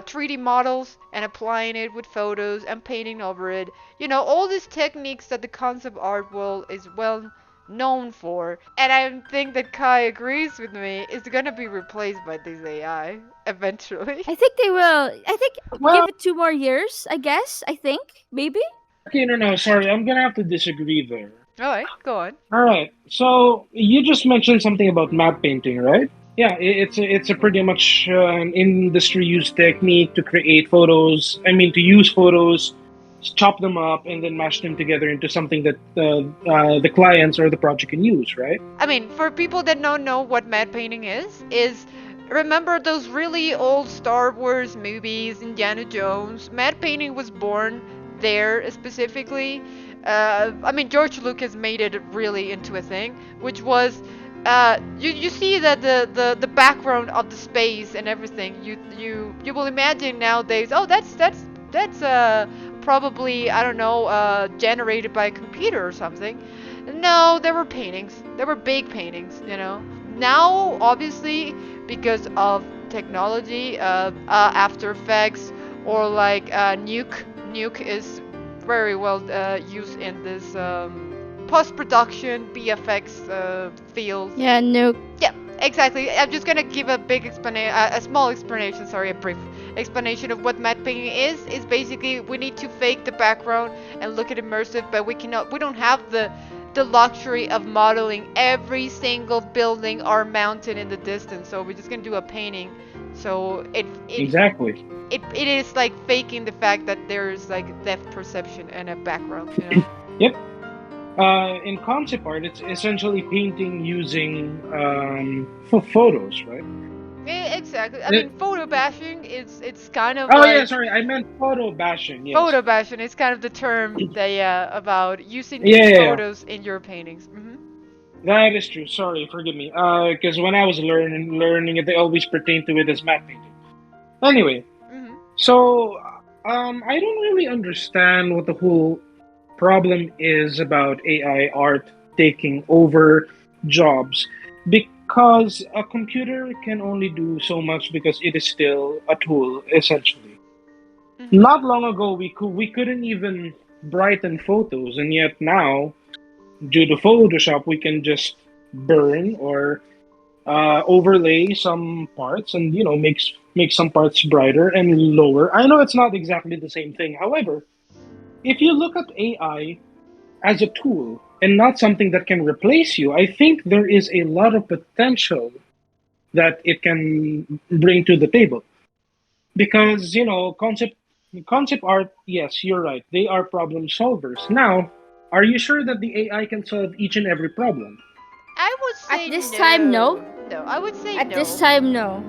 3D models and applying it with photos and painting over it. All these techniques that the concept art world is well known for. And I think that Kai agrees with me, is gonna be replaced by this AI eventually. I think they will. I think Well, give it 2 more years, I guess. I think. Maybe. okay, no, sorry. I'm gonna have to disagree there. Alright, go on. All right. So you just mentioned something about matte painting, right? Yeah, it's a pretty much an industry used technique to create photos. I mean, to use photos, chop them up, and then mash them together into something that the clients or the project can use, right? I mean, for people that don't know what matte painting is remember those really old Star Wars movies, Indiana Jones? Matte painting was born there specifically. I mean, George Lucas made it really into a thing, which was you see that the background of the space and everything you will imagine nowadays. Oh, that's probably I don't know generated by a computer or something. No, there were paintings. There were big paintings, you know. Now, obviously, because of technology, After Effects or like Nuke. Nuke is very well used in this post-production BFX field. Yeah, no. Yeah, exactly. I'm just gonna give a big explanation, a small explanation. Sorry, a brief explanation of what matte painting is. Is basically we need to fake the background and look at immersive, but we cannot. We don't have the luxury of modeling every single building or mountain in the distance. So we're just gonna do a painting. So Exactly. it is like faking the fact that there's like depth perception and a background. You know. Yep. In concept art, it's essentially painting using photos, right? Exactly. I It, mean, photo bashing is it's kind of oh yeah, like sorry, I meant photo bashing. Yes. photo bashing is kind of the term that yeah about using Yeah, yeah, yeah. photos in your paintings. That is true. Sorry, forgive me. Because when I was learning it, they always pertain to it as matte painting. Anyway, Mhm. so I don't really understand what the whole problem is about AI art taking over jobs because a computer can only do so much because it is still a tool essentially. Mhm. Not long ago we couldn't even brighten photos, and yet now due to Photoshop we can just burn or overlay some parts and make some parts brighter and lower. I know it's not exactly the same thing. However, if you look at AI as a tool and not something that can replace you, I think there is a lot of potential that it can bring to the table. Because concept art, yes, you're right. They are problem solvers. Now, are you sure that the AI can solve each and every problem? I would At say this time, no. no. No, I would say At this no. time, no.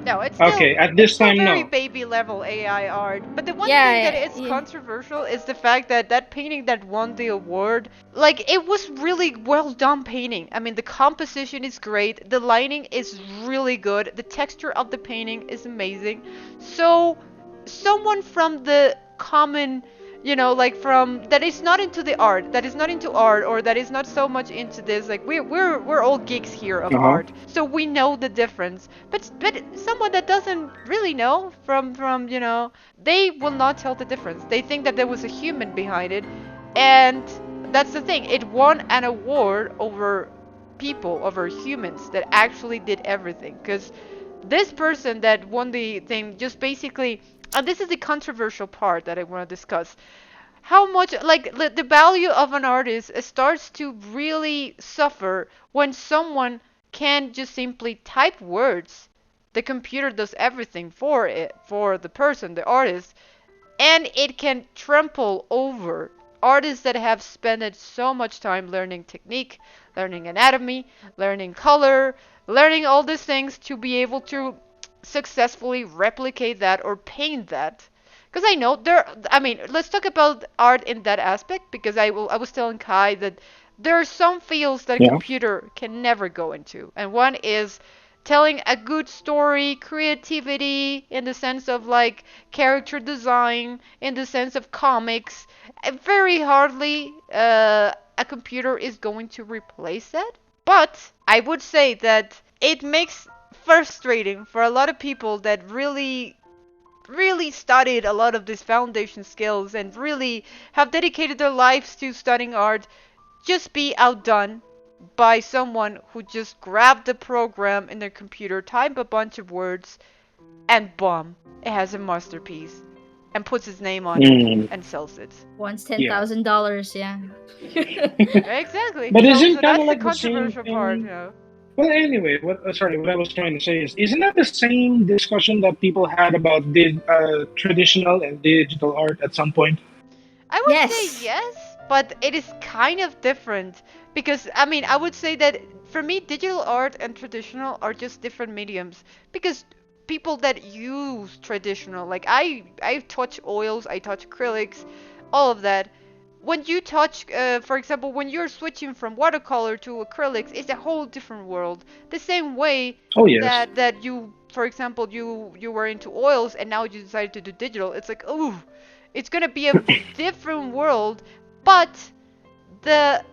No, Okay, at it's this still time, very no. baby level AI art. But the one thing that Yeah, is yeah, controversial is the fact that that painting that won the award, like it was really well done painting. I mean, the composition is great, the lighting is really good, the texture of the painting is amazing. So, someone from the common like from that is not into the art, that is not into art, or that is not so much into this. Like we're all geeks here of Uh huh. art, so we know the difference. But someone that doesn't really know from they will not tell the difference. They think that there was a human behind it, and that's the thing. It won an award over people, over humans that actually did everything. Because this person that won the thing just basically, and this is the controversial part that I want to discuss, how much like the value of an artist starts to really suffer when someone can just simply type words. The computer does everything for it, for the person, the artist, and it can trample over artists that have spent so much time learning technique, learning anatomy, learning color, learning all these things to be able to successfully replicate that or paint that. Because I know I mean, let's talk about art in that aspect, because I was telling Kai that there are some fields that a Yeah. computer can never go into. And one is telling a good story, creativity in the sense of like character design, in the sense of comics. Very hardly a computer is going to replace that. But I would say that it makes frustrating for a lot of people that really studied a lot of these foundation skills and really have dedicated their lives to studying art, just be outdone by someone who just grabbed the program in their computer, type a bunch of words, and boom, it has a masterpiece, and puts his name on it Mm, and sells it. once ten yeah. thousand dollars. Yeah. Exactly. But So isn't kind that's of the like the same controversial part, thing? Well, anyway, what I was trying to say is, isn't that the same discussion that people had about traditional and digital art at some point? I would say Yes. yes, but it is kind of different because I mean, I would say that for me, digital art and traditional are just different mediums because people that use traditional, like I touch oils, I touch acrylics, all of that. When you touch, for example, when you're switching from watercolor to acrylics, it's a whole different world. The same way Oh yes. that you, for example, you were into oils and now you decided to do digital. It's like, oh, it's gonna be a different world, but the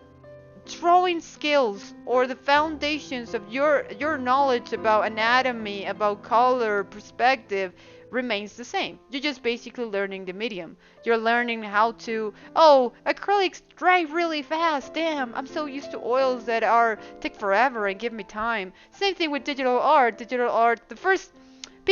drawing skills or the foundations of your knowledge about anatomy, about color, perspective remains the same. You're just basically learning the medium. You're learning how to, oh, acrylics dry really fast. Damn, I'm so used to oils that are take forever and give me time. Same thing with digital art. Digital art, the first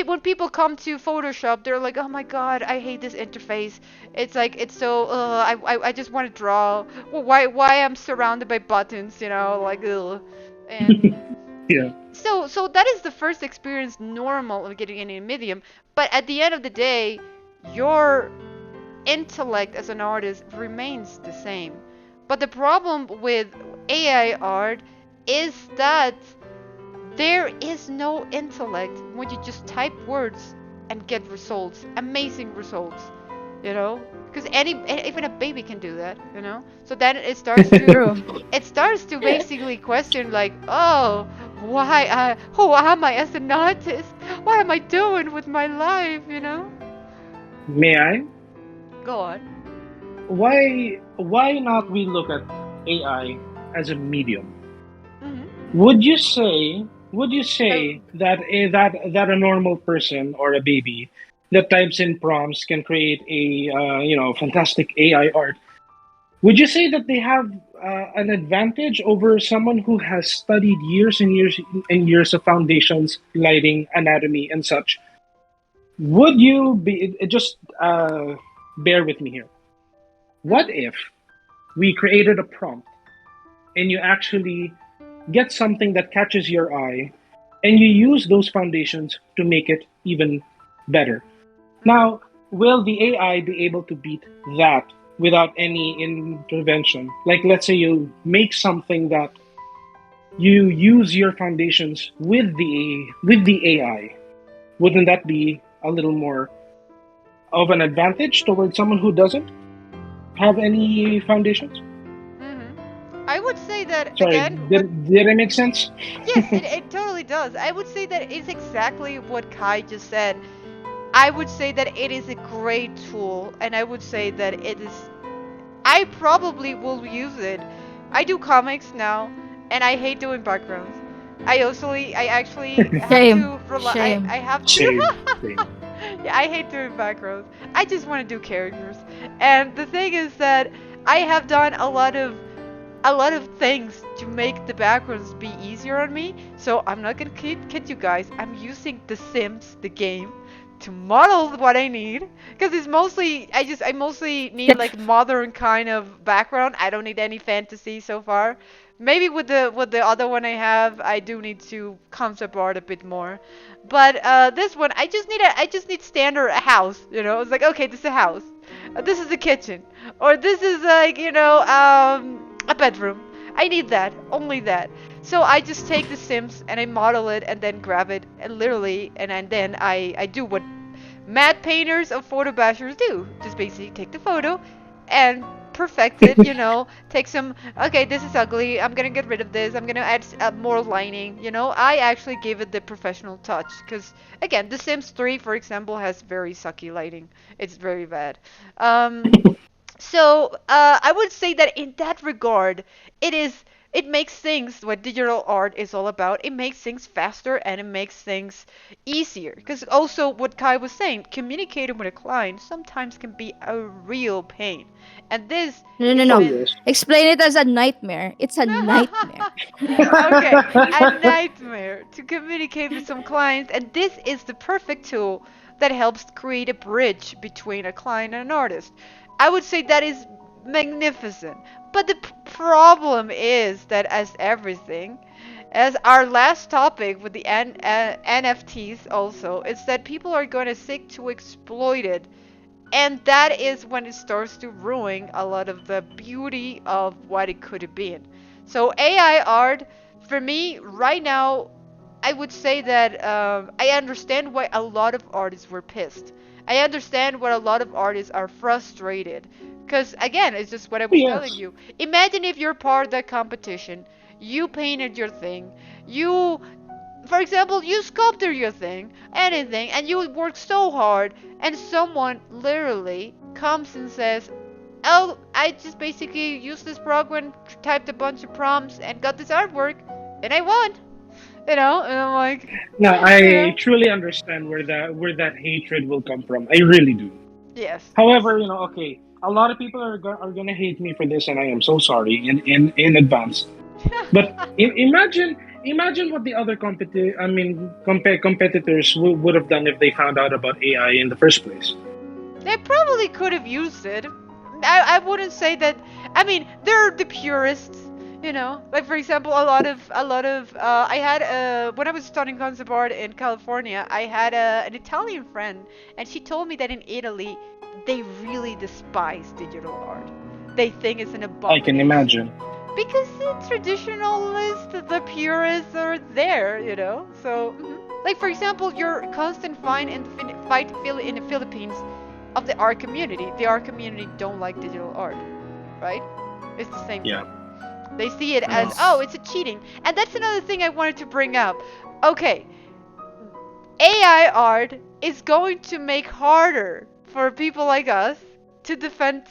when people come to Photoshop, they're like, "Oh my God, I hate this interface. It's like it's so. I just want to draw. Well, why I'm surrounded by buttons, like ugh." And Yeah. so that is the first experience normal of getting into a medium. But at the end of the day, your intellect as an artist remains the same. But the problem with AI art is that there is no intellect when you just type words and get results, amazing results, because even a baby can do that, So then True. it starts to basically question like, oh, who am I as an artist? What am I doing with my life? May I? Go on. Why not we look at AI as a medium? Mhm. Would you say that a normal person or a baby that types in prompts can create a fantastic AI art? Would you say that they have an advantage over someone who has studied years and years and years of foundations, lighting, anatomy, and such? Would you be just bear with me here? What Mhm. if we created a prompt and you actually get something that catches your eye and you use those foundations to make it even better? Mhm. Now, will the AI be able to beat that without any intervention? Like, let's say you make something that you use your foundations with the AI. Wouldn't that be a little more of an advantage towards someone who doesn't have any foundations? Mhm. I would say that Sorry, again. What did I make sense? Yes, it totally does. I would say that it's exactly what Kai just said. I would say that it is a great tool, and I would say that it is. I probably will use it. I do comics now, and I hate doing backgrounds. I actually have Shame. to rely. Shame. I have to. Same, same. Yeah, I hate doing backgrounds. I just want to do characters. And the thing is that I have done a lot of things to make the backgrounds be easier on me. So I'm not gonna kid you guys. I'm using The Sims, the game, to model what I need. Because it's mostly I mostly need Yep. like modern kind of background. I don't need any fantasy so far. Maybe with the other one I have, I do need to concept art a bit more. But this one, I just need standard a house. It's like, okay, this is a house. This is a kitchen, or this is like a bedroom. I need that, only that. So I just take the Sims and I model it and then grab it and literally and then I do what mad painters of photo bashers do. Just basically take the photo and perfect it. Take some, okay, this is ugly. I'm gonna get rid of this. I'm gonna add more lining. I actually give it the professional touch. Because, again, The Sims 3, for example, has very sucky lighting. It's very bad. Um, so I would say that in that regard, it makes things what digital art is all about. It makes things faster and it makes things easier. Because also what Kai was saying, communicating with a client sometimes can be a real pain. And this No, no, Oh no. even yes. Explain it as a nightmare. It's a nightmare. okay, a nightmare to communicate with some clients, and this is the perfect tool that helps create a bridge between a client and an artist. I would say that is magnificent. But the problem is that, as everything, as our last topic with the NFTs also, is that people are going to seek to exploit it, and that is when it starts to ruin a lot of the beauty of what it could have been. So AI art, for me, right now, I would say that I understand why a lot of artists were pissed. I understand why a lot of artists are frustrated. Because, again, it's just what I was telling Yes. you. Imagine if you're part of that competition, you painted your thing, you, for example, you sculpted your thing, anything, and you work so hard, and someone literally comes and says, "Oh, I just basically used this program, typed a bunch of prompts, and got this artwork, and I won." And I'm like, No, you I know, truly understand where that hatred will come from. I really do. yes, yes. However, okay, a lot of people are gonna hate me for this, and I am so sorry in advance. But imagine what the other competitors would have done if they found out about AI in the first place. They probably could have used it. I wouldn't say that. I mean, they're the purists, Like for example, I had when I was studying concept art in California, I had an Italian friend, and she told me that in Italy they really despise digital art. They think it's an I can abomination imagine. because the traditionalists, the purists are there, So, like for example, your constant fight in the Philippines of the art community. The art community don't like digital art, right? It's the same Yeah. thing. They see it as, oh, Yes. it's a cheating. And that's another thing I wanted to bring up. Okay, AI art is going to make harder for people like us to defend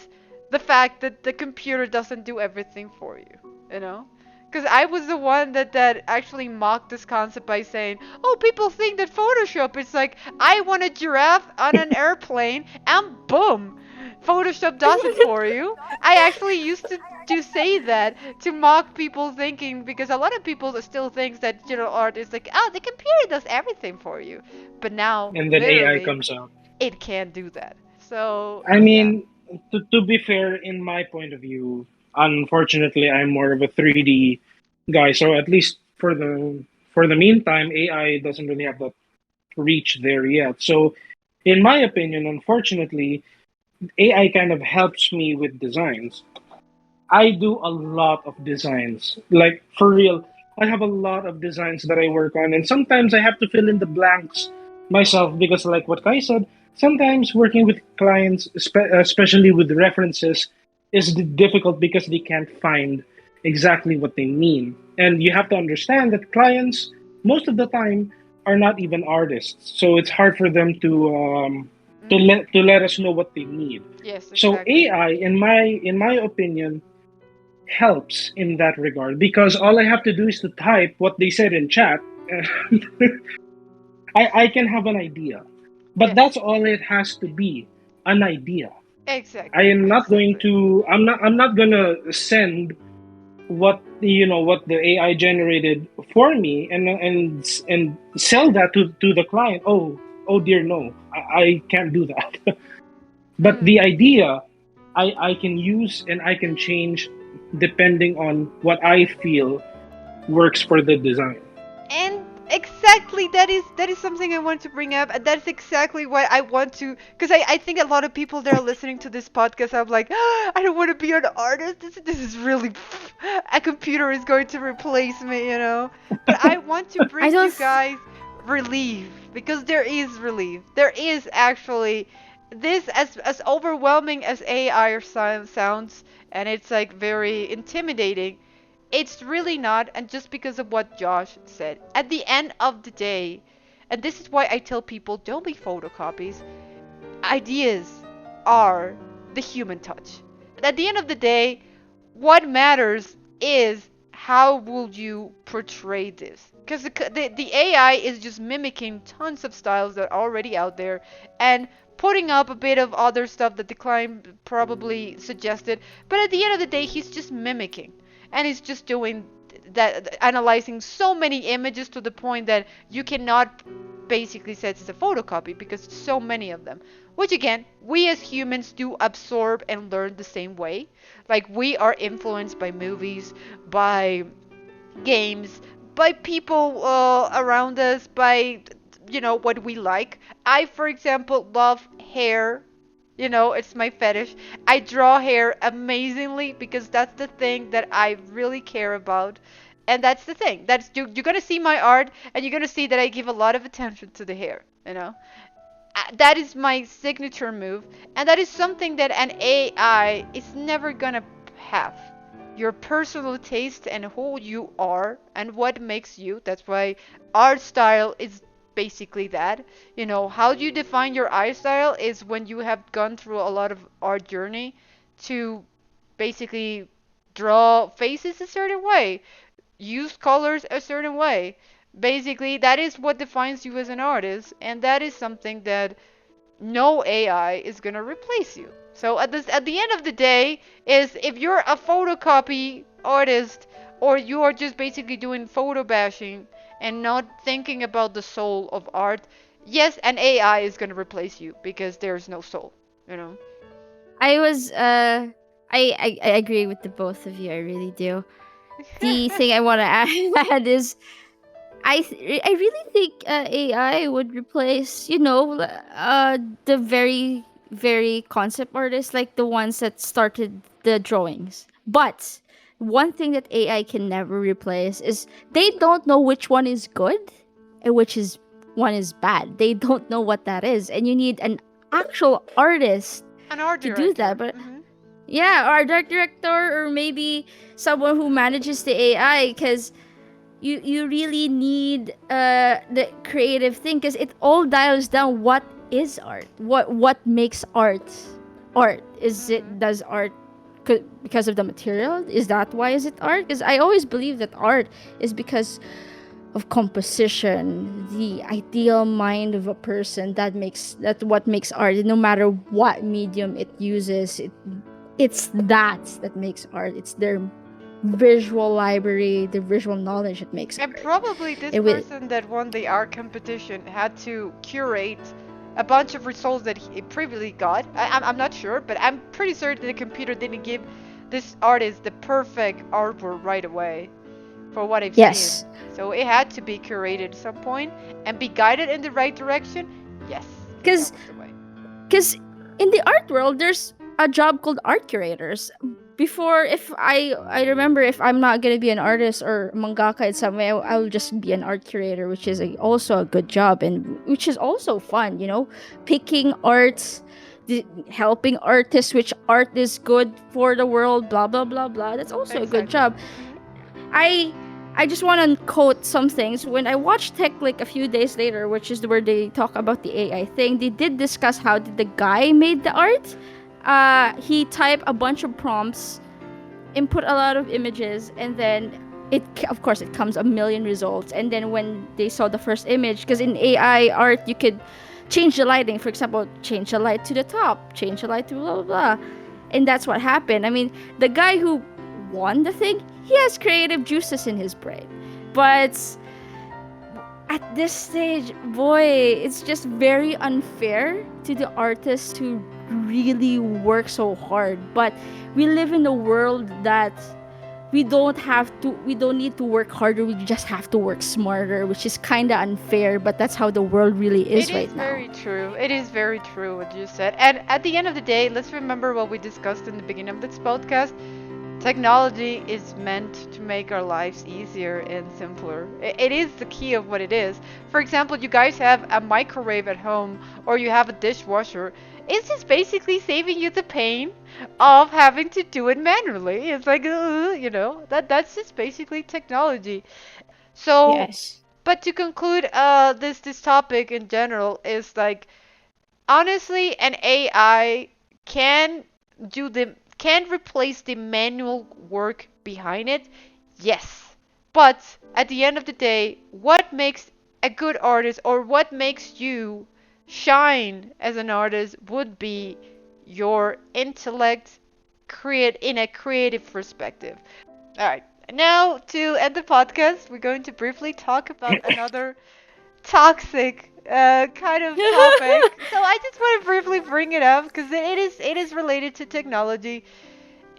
the fact that the computer doesn't do everything for you, you know? Because I was the one that actually mocked this concept by saying, oh, people think that Photoshop is like, I want a giraffe on an airplane, and boom, Photoshop does it for you. I actually used to say that to mock people thinking, because a lot of people still think that digital art is like, oh, the computer does everything for you. But now, And then AI literally, comes out. it can't do that. So, I yeah. mean, to be fair, in my point of view, unfortunately, I'm more of a 3D guy. So at least for the meantime, AI doesn't really have that reach there yet. So, in my opinion, unfortunately, AI kind of helps me with designs. I do a lot of designs. Like for real, I have a lot of designs that I work on, and sometimes I have to fill in the blanks myself because, like what Kai said, sometimes working with clients, especially with references, is difficult because they can't find exactly what they mean. And you have to understand that clients, most of the time, are not even artists, so it's hard for them Mm-hmm. to let us know what they need. Yes, So exactly. AI, in my opinion, helps in that regard because all I have to do is to type what they said in chat, and I can have an idea. But Yes, that's all it has to be, an idea. I exactly, am not going exactly. to. I'm not gonna send what the AI generated for me and sell that to the client. Oh dear, no, I can't do that. But the Mm. idea I can use and I can change depending on what I feel works for the design. And exactly, that is something I want to bring up, and that's exactly what I want to, because I think a lot of people that are listening to this podcast are like, I don't want to be an artist. This is really, a computer is going to replace me. But I want to I bring you don't. guys relief, because there is relief. There is actually this, as overwhelming as AI sounds, and it's like very intimidating. It's really not, and just because of what Josh said. At the end of the day, and this is why I tell people don't be photocopies, ideas are the human touch. At the end of the day, what matters is how will you portray this? Because the AI is just mimicking tons of styles that are already out there and putting up a bit of other stuff that the client probably suggested. But at the end of the day, he's just mimicking. And he's just doing that, analyzing so many images to the point that you cannot basically say it's a photocopy because so many of them. Which again, we as humans do absorb and learn the same way. Like we are influenced by movies, by games, by people around us, by what we like. I, for example, love hair. It's my fetish. I draw hair amazingly because that's the thing that I really care about. And that's the thing. That's you're gonna see my art, and you're gonna see that I give a lot of attention to the hair. That is my signature move, and that is something that an AI is never gonna have. Your personal taste and who you are and what makes you. That's why art style is basically that. How do you define your art style is when you have gone through a lot of art journey to basically draw faces a certain way, use colors a certain way. Basically, that is what defines you as an artist, and that is something that no AI is gonna replace you. So at the end of the day, is if you're a photocopy artist or you are just basically doing photo bashing and not thinking about the soul of art, yes, an AI is gonna replace you because there's no soul. You know. I was I agree with the both of you. I really do. The thing I want to add is I really think AI would replace, the very concept artists, like the ones that started the drawings. But one thing that AI can never replace is they don't know which one is good and which is one is bad. They don't know what that is, and you need an actual artist An art to do that. director. But yeah, or a art director, or maybe someone who manages the AI, because you really need the creative thing, because it all dials down what is art, what makes art. Is it Mhm. does art because of the material? Is that why is it art? Because I always believe that art is because of composition, the ideal mind of a person, that what makes art. No matter what medium it uses, it's that makes art. It's their visual library, the visual knowledge that makes And art. probably this And with person that won the art competition had to curate a bunch of results that he previously got. I'm not sure, but I'm pretty certain the computer didn't give this artist the perfect artwork right away, for what I've yes, seen. So it had to be curated at some point and be guided in the right direction. Yes, that because was the way. because in the art world there's a job called art curators. Before, if I remember, if I'm not gonna be an artist or mangaka in some way, I'll just be an art curator, which is also a good job, and which is also fun, picking arts, helping artists, which art is good for the world, blah blah blah blah. That's also a good Exactly. job. I I just want to quote some things. When I watched Tech Leak a few days later, which is where they talk about the AI thing, they did discuss how did the guy made the art. He typed a bunch of prompts, input a lot of images, and then of course it comes a million results. And then when they saw the first image, because in AI art you could change the lighting, for example, change the light to the top, change the light to blah blah blah, and that's what happened. I mean, the guy who won the thing, he has creative juices in his brain, but at this stage, boy, it's just very unfair to the artists who really work so hard. But we live in a world that we don't need to work harder, we just have to work smarter, which is kind of unfair, but that's how the world really It is is right now. very true. It is very true what you said. And at the end of the day, let's remember what we discussed in the beginning of this podcast. Technology is meant to make our lives easier and simpler. It is the key of what it is. For example, you guys have a microwave at home or you have a dishwasher. It's just basically saving you the pain of having to do it manually. It's like, that's just basically technology. So, Yes. but to conclude, this topic in general is like, honestly, an AI can can replace the manual work behind it. Yes. But at the end of the day, what makes a good artist or what makes you shine as an artist would be your intellect create in a creative perspective. All right. Now to end the podcast, we're going to briefly talk about another toxic kind of topic. So I just want to briefly bring it up because it is related to technology,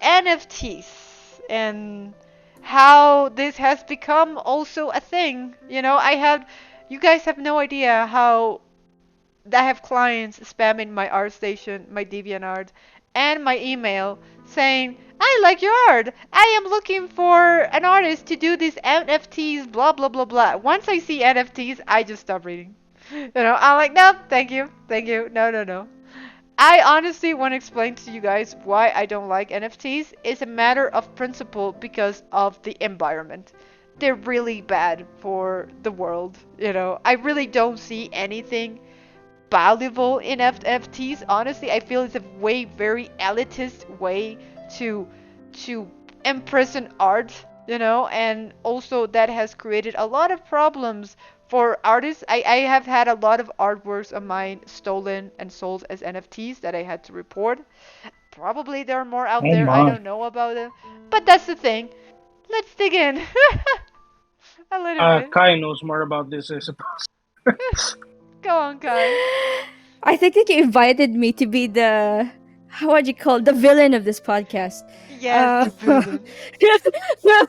NFTs, and how this has become also a thing. You guys have no idea how I have clients spamming my art station, my DeviantArt, and my email saying, I like your art. I am looking for an artist to do these NFTs, blah, blah, blah, blah. Once I see NFTs, I just stop reading. I'm like, no, thank you, thank you, no, no, no. I honestly want to explain to you guys why I don't like NFTs. It's a matter of principle because of the environment. They're really bad for the world. I really don't see anything valuable in NFTs. Honestly, I feel it's a way very elitist way to to imprison art, and also that has created a lot of problems for artists. I have had a lot of artworks of mine stolen and sold as NFTs that I had to report. Probably there are more out Oh there. I my. don't know about them. But that's the thing. Let's dig in a little bit. Kai knows more about this, I suppose. Go on, Kai. I think that you invited me to be the, how would you call it, the villain of this podcast. Yes, Uh, the villain.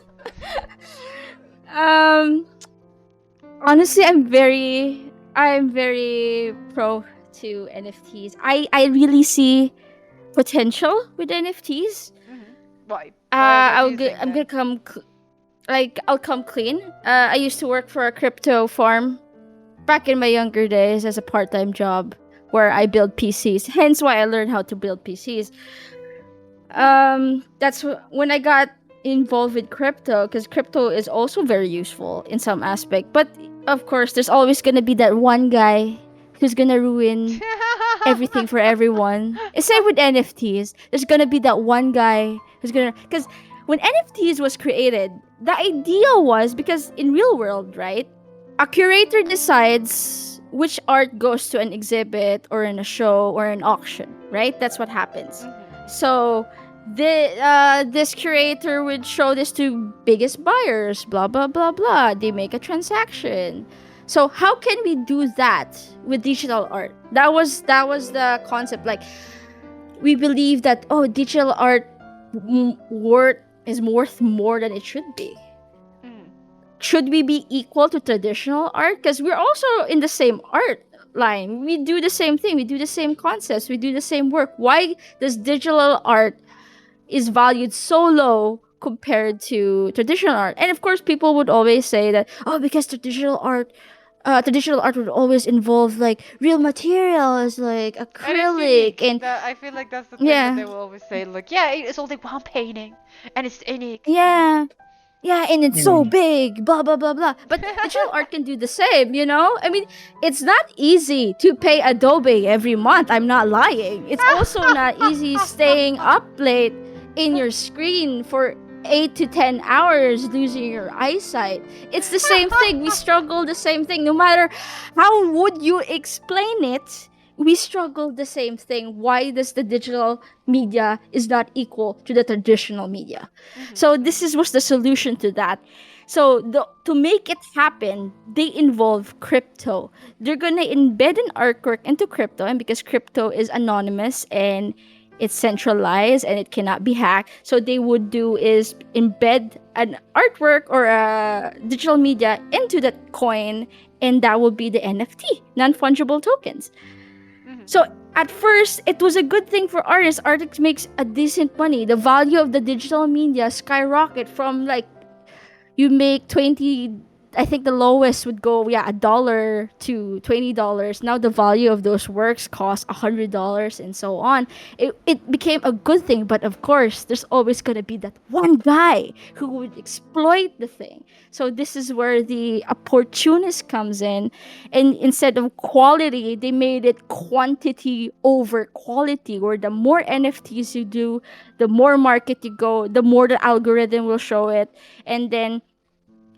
um, honestly, I'm very pro to NFTs. I really see potential with NFTs. Why? Why do you think I'm that? gonna I'll come clean. I used to work for a crypto farm back in my younger days as a part-time job where I build PCs. Hence why I learned how to build PCs. When I got involved with crypto, because crypto is also very useful in some aspect. But of course, there's always gonna be that one guy who's gonna ruin everything for everyone. It's same with NFTs. There's gonna be that one guy who's gonna, because when NFTs was created, the idea was, because in real world, right? A curator decides which art goes to an exhibit or in a show or an auction, right? That's what happens. So this curator would show this to biggest buyers, blah blah blah blah. They make a transaction. So how can we do that with digital art? That was the concept. Like, we believe that, oh, digital art worth is worth more than it should be. Mm. Should we be equal to traditional art? Because we're also in the same art line. We do the same thing. We do the same concepts. We do the same work. Why does digital art is valued so low compared to traditional art? And of course, people would always say that, oh, because traditional art would always involve like real materials, like And it's acrylic, unique. and I feel like that's the thing that they yeah, will always say. Like, yeah, it's only one painting, and it's unique. yeah, yeah, and it's so Mm. big, blah blah blah blah. But digital art can do the same, you know? I mean, it's not easy to pay Adobe every month. I'm not lying. It's also not easy staying up late in your screen for 8 to 10 hours, losing your eyesight. It's the same thing. We struggle the same thing. No matter how would you explain it, we struggle the same thing. Why does the digital media is not equal to the traditional media? So this is was the solution to that. So to make it happen, they involve crypto. They're gonna embed an artwork into crypto, and because crypto is anonymous and it's centralized and it cannot be hacked, so they would do is embed an artwork or a digital media into that coin, and that will be the NFT, non-fungible tokens. So at first, it was a good thing for artists. Artists makes a decent money. The value of the digital media skyrocket from like you make 20, I think the lowest would go, yeah, $1 to $20. Now the value of those works cost $100 and so on. It became a good thing, but of course there's always going to be that one guy who would exploit the thing. So this is where the opportunist comes in, and instead of quality they made it quantity over quality, where the more NFTs you do, the more market you go, the more the algorithm will show it. And then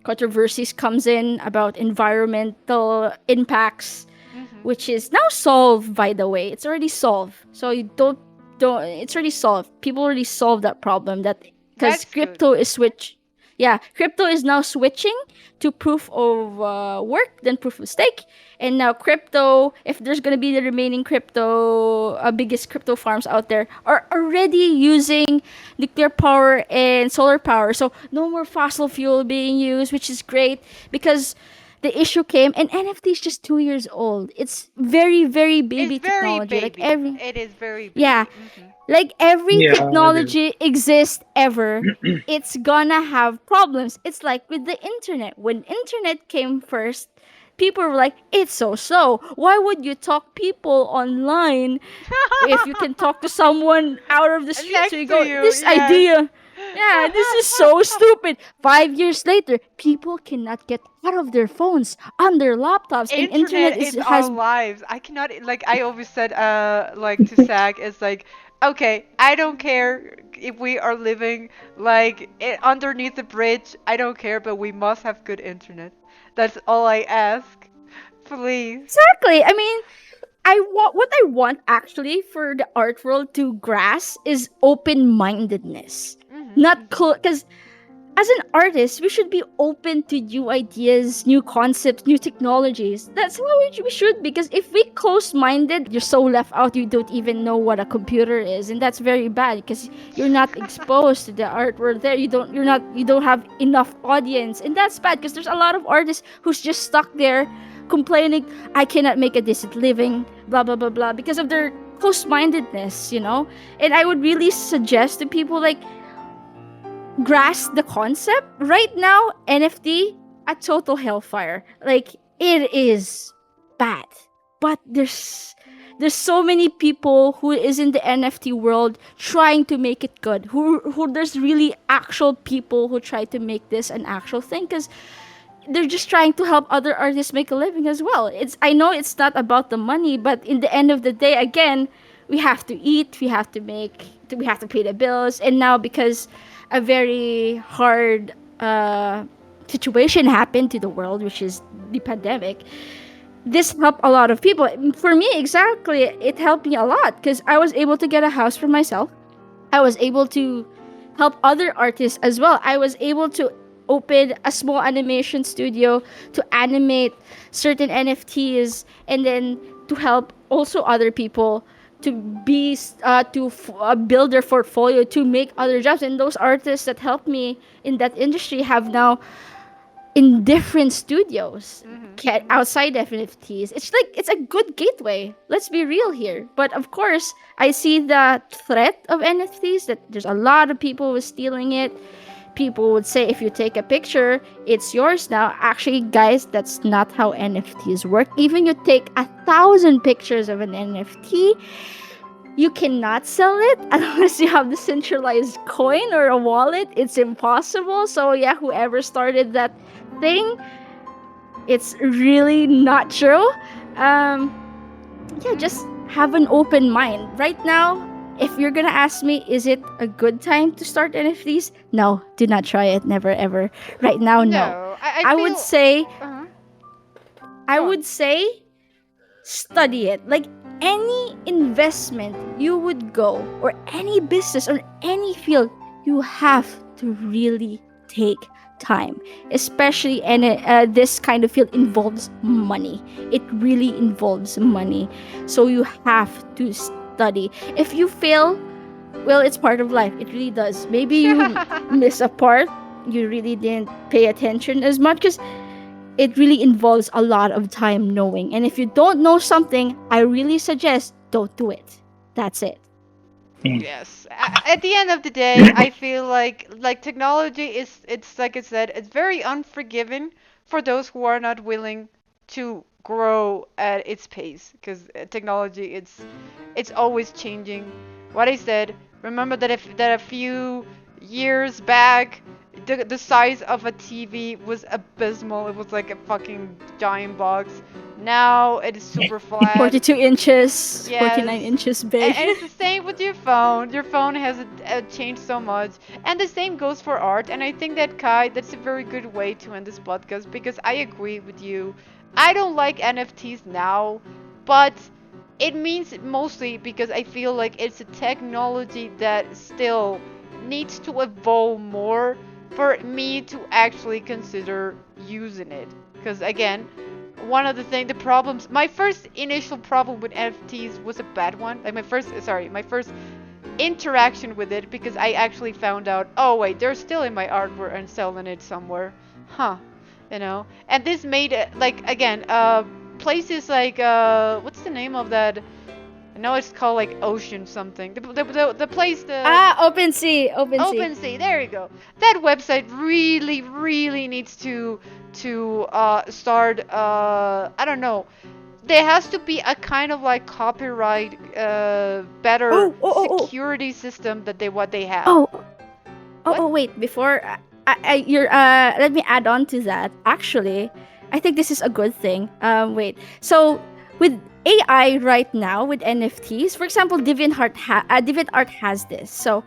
controversies comes in about environmental impacts, which is now solved, by the way. It's already solved. So you don't it's already solved. People already solved that problem, that because That's good. crypto is switch. Yeah, crypto is now switching to proof of work, then proof of stake, and now crypto. If there's gonna be the remaining crypto, biggest crypto farms out there are already using nuclear power and solar power. So no more fossil fuel being used, which is great because the issue came, and NFT is just 2 years old. It's very, very It's baby very technology. Like baby. every, It is very yeah, baby. Hmm. like every Yeah, it is. technology exists ever, it's gonna have problems. It's like with the internet. When internet came first, people were like, it's so slow. Why would you talk people online if you can talk to someone out of the street? So Next you to go, you, this yes. idea, yeah, this is so stupid. 5 years later, people cannot get out of their phones, on their laptops, and internet Internet is is our has lives. I cannot like I always said like to Zach it's like okay, I don't care if we are living like underneath the bridge. I don't care, but we must have good internet. That's all I ask. Please. exactly. I mean, I want what I want actually for the art world to grasp is open mindedness, Mhm. not Mhm. because as an artist we should be open to new ideas, new concepts, new technologies. That's how we should. Because if we close minded, you're so left out. You don't even know what a computer is, and that's very bad because you're not exposed to the art world. There, you don't have enough audience, and that's bad because there's a lot of artists who's just stuck there complaining, I cannot make a decent living, blah blah blah blah, because of their close-mindedness, you know. And I would really suggest to people like grasp the concept. Right now, NFT a total hellfire. Like it is bad, but there's so many people who is in the NFT world trying to make it good. Who there's really actual people who try to make this an actual thing because they're just trying to help other artists make a living as well. It's I know it's not about the money, but in the end of the day, again, we have to eat, we have to pay the bills, and now because a very hard situation happened to the world, which is the pandemic, this helped a lot of people. For me, exactly, it helped me a lot because I was able to get a house for myself. I was able to help other artists as well. I was able to open a small animation studio to animate certain NFTs, and then to help also other people to build their portfolio to make other jobs. And those artists that helped me in that industry have now in different studios Mhm. Mhm. outside NFTs. It's like it's a good gateway. Let's be real here. But of course, I see the threat of NFTs that there's a lot of people who are stealing it. People would say if you take a picture, it's yours now. Actually, guys, that's not how NFTs work. Even you take 1,000 pictures of an NFT, you cannot sell it unless you have the centralized coin or a wallet. It's impossible. So yeah, whoever started that thing, it's really not true. Um, yeah, just Mhm. have an open mind. Right now, if you're gonna ask me, is it a good time to start NFTs? No, do not try it. Never ever. Right now, no. No, I I would feel. say, Uh-huh. I Go on. would say study it. Like any investment you would go, or any business or any field, you have to really take time. Especially, and this kind of field involves money. It really involves money. So you have to study. If you fail, well, it's part of life. It really does. Maybe you miss a part. You really didn't pay attention as much because it really involves a lot of time knowing. And if you don't know something, I really suggest don't do it. That's it. Mm. Yes. At the end of the day, I feel like technology is it's like I said, it's very unforgiving for those who are not willing to grow at its pace because technology it's always changing. What I said, remember that if that a few years back the size of a TV was abysmal. It was like a fucking giant box. Now it is super flat. 42 inches, Yes. 49 inches big. And it's the same with your phone. Your phone has changed so much. And the same goes for art. And I think that, Kai, that's a very good way to end this podcast because I agree with you. I don't like NFTs now, but it means mostly because I feel like it's a technology that still needs to evolve more for me to actually consider using it. Because again, one of the problems, my first initial problem with NFTs was a bad one. Like my first interaction with it, because I actually found out, oh wait, they're still in my artwork and selling it somewhere, huh? You know, and this made it like again, places like what's the name of that? I know it's called like Ocean something. The place the Ah, OpenSea, OpenSea. OpenSea. There you go. That website really needs to start. I don't know. There has to be a kind of like copyright, better Oh, oh, oh, oh, security system that what they have. oh, What? wait, before you're let me add on to that. Actually, I think this is a good thing. So with AI right now with NFTs, for example, DeviantArt has this. So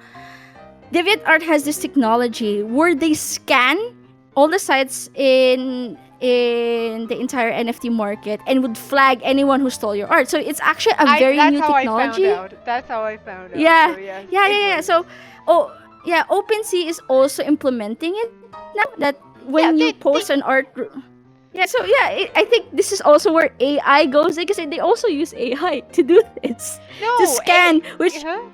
DeviantArt has this technology where they scan all the sites in the entire NFT market and would flag anyone who stole your art. So it's actually a I. very That's new how I found technology. out. That's how I found out. So Yeah, yes, yeah, it yeah, yeah. works. So, oh, yeah, OpenSea is also implementing it now. That Yeah, when you post an art, yeah. So yeah, I think this is also where AI goes because they also use AI to do this, to no, scan, which huh?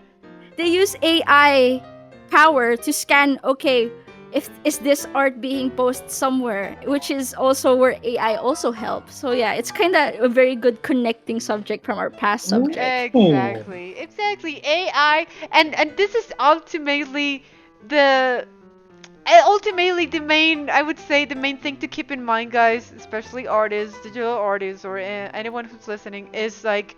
they use AI power to scan. Okay, if is this art being posted somewhere, which is also where AI also helps. So yeah, it's kind of a very good connecting subject from our past subject. Oh, Exactly. AI, and this is the ultimately the main, I would say, the main thing to keep in mind, guys, especially artists, digital artists, or anyone who's listening, is like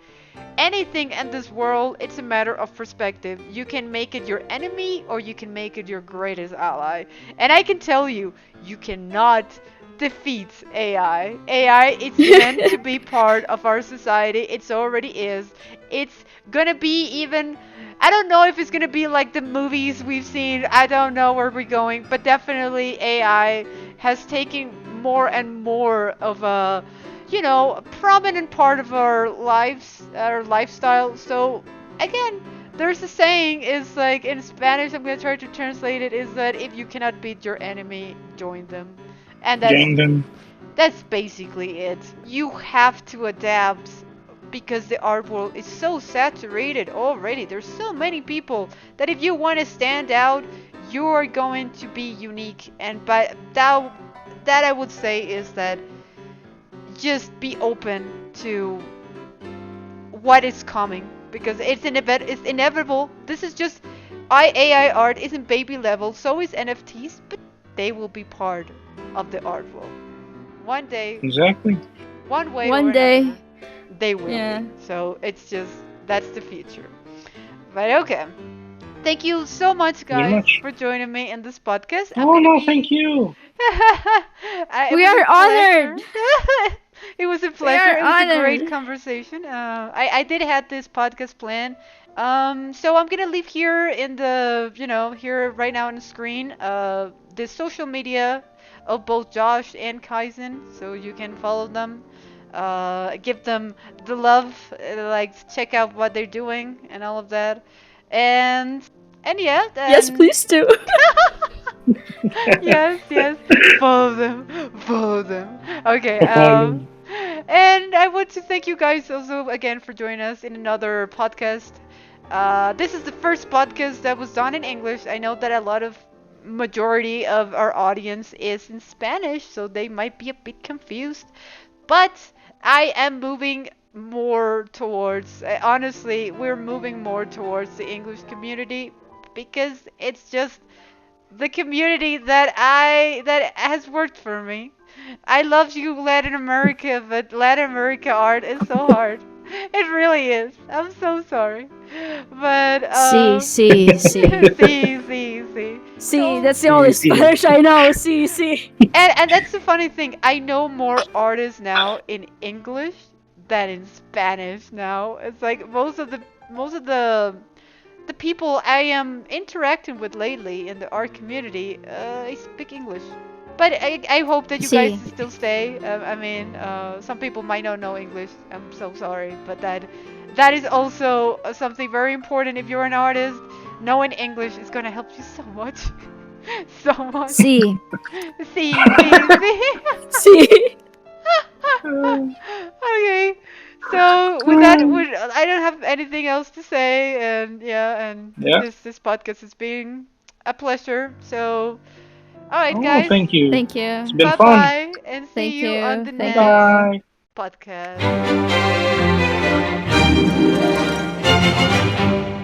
anything in this world, it's a matter of perspective. You can make it your enemy or you can make it your greatest ally. And I can tell you, you cannot defeat AI. AI, it's meant to be part of our society. It's already is. It's gonna be even, I don't know if it's gonna be like the movies we've seen. I don't know where we're going, but definitely AI has taken more and more of a, a prominent part of our lives, our lifestyle. So again, there's a saying is like in Spanish, I'm gonna try to translate it, is that if you cannot beat your enemy, join them. And Jangden. that's basically it. You have to adapt because the art world is so saturated already. There's so many people that if you want to stand out, you're going to be unique. And but that I would say is that just be open to what is coming because it's inevitable. This is just AI art isn't baby level, so is NFTs, but they will be part of the art world. One day, Exactly. one way or One day, another, they will yeah. be. So it's just that's the future. But okay. Thank you so much Very guys much. for joining me in this podcast. I'm Oh gonna no, thank be you. It We was a are pleasure. honored. It was a We pleasure. are It was a great honored. conversation. I did have this podcast plan. So I'm gonna leave here in the, here right now on the screen, the social media of both Josh and Kaizen, so you can follow them. Give them the love, like check out what they're doing and all of that. And yeah, Yes, then please do. yes. Follow them. Follow them. Okay. Follow. And I want to thank you guys also again for joining us in another podcast. This is the first podcast that was done in English. I know that a lot of majority of our audience is in Spanish, so they might be a bit confused. But I am moving more towards, honestly, we're moving more towards the English community because it's just the community that has worked for me. I love you Latin America, but Latin America art is so hard. It really is. I'm so sorry. But See, see, see. see. See, So that's the only See, see. Spanish I know. See, see. and that's the funny thing. I know more artists now in English than in Spanish now. It's like most of the people I am interacting with lately in the art community, I speak English. But I hope that you guys See. still stay. I mean, some people might not know English. I'm so sorry, but that is also something very important. If you're an artist, knowing English is gonna help you so much. so much. See. See. See. Okay. So with that, I don't have anything else to say, and yeah, and Yeah. this podcast has been a pleasure. So, all right, Oh, guys, thank you. Thank It's you. been bye fun. bye, and see Thank you on you. the Bye Thank next you. bye. podcast.